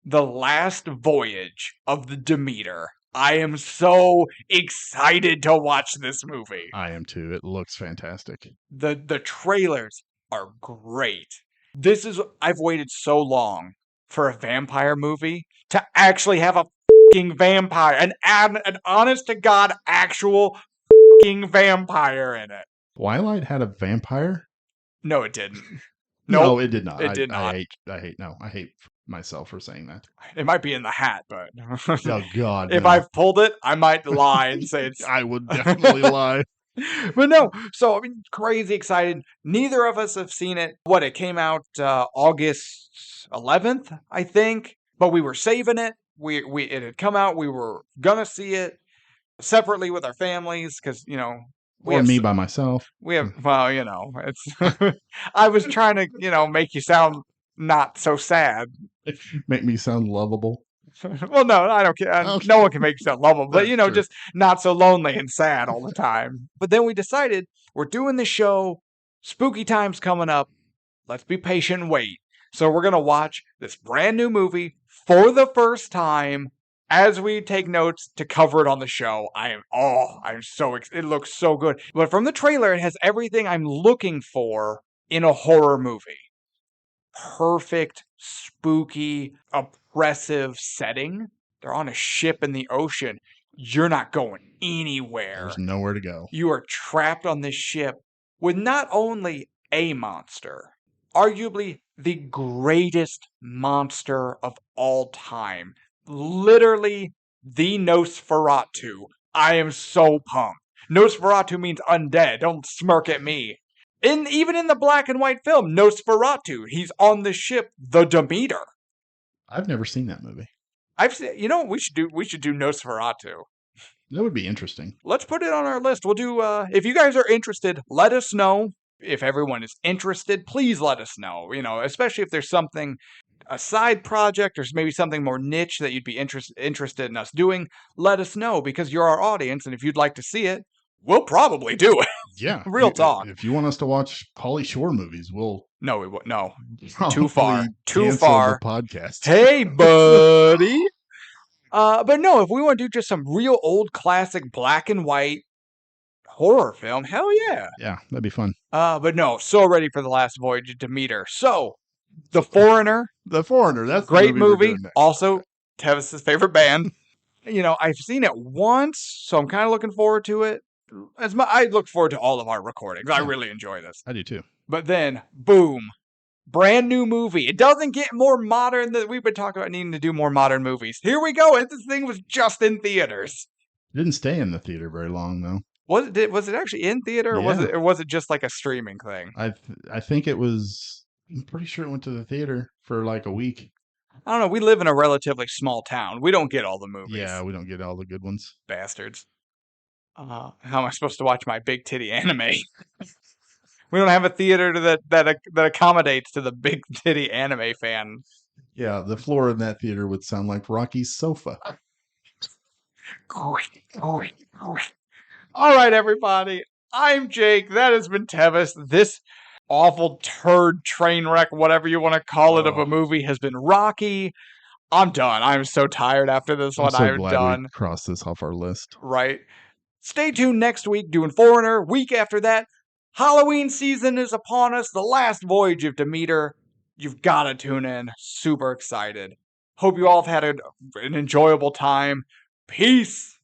The Last Voyage of the Demeter. I am so excited to watch this movie. I am too. It looks fantastic. The trailers are great. I've waited so long for a vampire movie to actually have a fucking vampire, an honest to God actual fucking vampire in it. Twilight had a vampire? No, it didn't. No, it did not. It did not. I hate myself for saying that. It might be in the hat, but Oh God! If I've pulled it, I might lie and say it's. I would definitely lie. But no, so I mean, crazy excited. Neither of us have seen it. It came out August 11th, I think. But we were saving it. It had come out. We were gonna see it separately with our families because me by myself. We have it's. I was trying to make you sound not so sad. Make me sound lovable. Well, no, I don't care. Okay. No one can make you sound lovable, but That's true. just not so lonely and sad all the time. But then we decided we're doing the show. Spooky time's coming up. Let's be patient and wait. So we're gonna watch this brand new movie for the first time as we take notes to cover it on the show. I'm so it looks so good. But from the trailer, it has everything I'm looking for in a horror movie. Perfect, spooky, oppressive setting. They're on a ship in the ocean. You're not going anywhere. There's nowhere to go. You are trapped on this ship with not only a monster, arguably the greatest monster of all time. Literally the Nosferatu. I am so pumped. Nosferatu means undead. Don't smirk at me. Even in the black and white film, Nosferatu, he's on the ship, the Demeter. I've never seen that movie. I've seen, you know what we should do? We should do Nosferatu. That would be interesting. Let's put it on our list. We'll do, if you guys are interested, let us know. If everyone is interested, please let us know. Especially if there's something, a side project, or maybe something more niche that you'd be interested in us doing, let us know, because you're our audience, and if you'd like to see it, we'll probably do it. Yeah. Real talk. If you want us to watch Pauly Shore movies, we'll... No, we won't. No. probably Too far. Too cancel far. the podcast. Hey, buddy. But no, if we want to do just some real old classic black and white horror film, hell yeah. Yeah, that'd be fun. But no, so ready for The Last Voyage of Demeter. So, The Foreigner. The Foreigner, that's great the movie. Movie. Also, Tevis' favorite band. I've seen it once, so I'm kind of looking forward to it. I look forward to all of our recordings. I really enjoy this. I do too. But then, boom. Brand new movie. It doesn't get more modern than we've been talking about needing to do more modern movies. Here we go. And this thing was just in theaters. It didn't stay in the theater very long though. Was it actually in theater, or was it just like a streaming thing? I think it was. I'm pretty sure it went to the theater for like a week. I don't know. We live in a relatively small town. We don't get all the movies. Yeah, we don't get all the good ones. Bastards. How am I supposed to watch my big titty anime? We don't have a theater that accommodates to the big titty anime fan. Yeah, the floor in that theater would sound like Rocky's sofa. All right, everybody. I'm Jake. That has been Tevis. This awful turd train wreck, whatever you want to call it, of a movie has been Rocky. I'm done. I'm so tired after this one. I'm so glad done. We crossed this off our list. Right. Stay tuned next week doing Foreigner. Week after that, Halloween season is upon us. The Last Voyage of Demeter. You've got to tune in. Super excited. Hope you all have had an enjoyable time. Peace.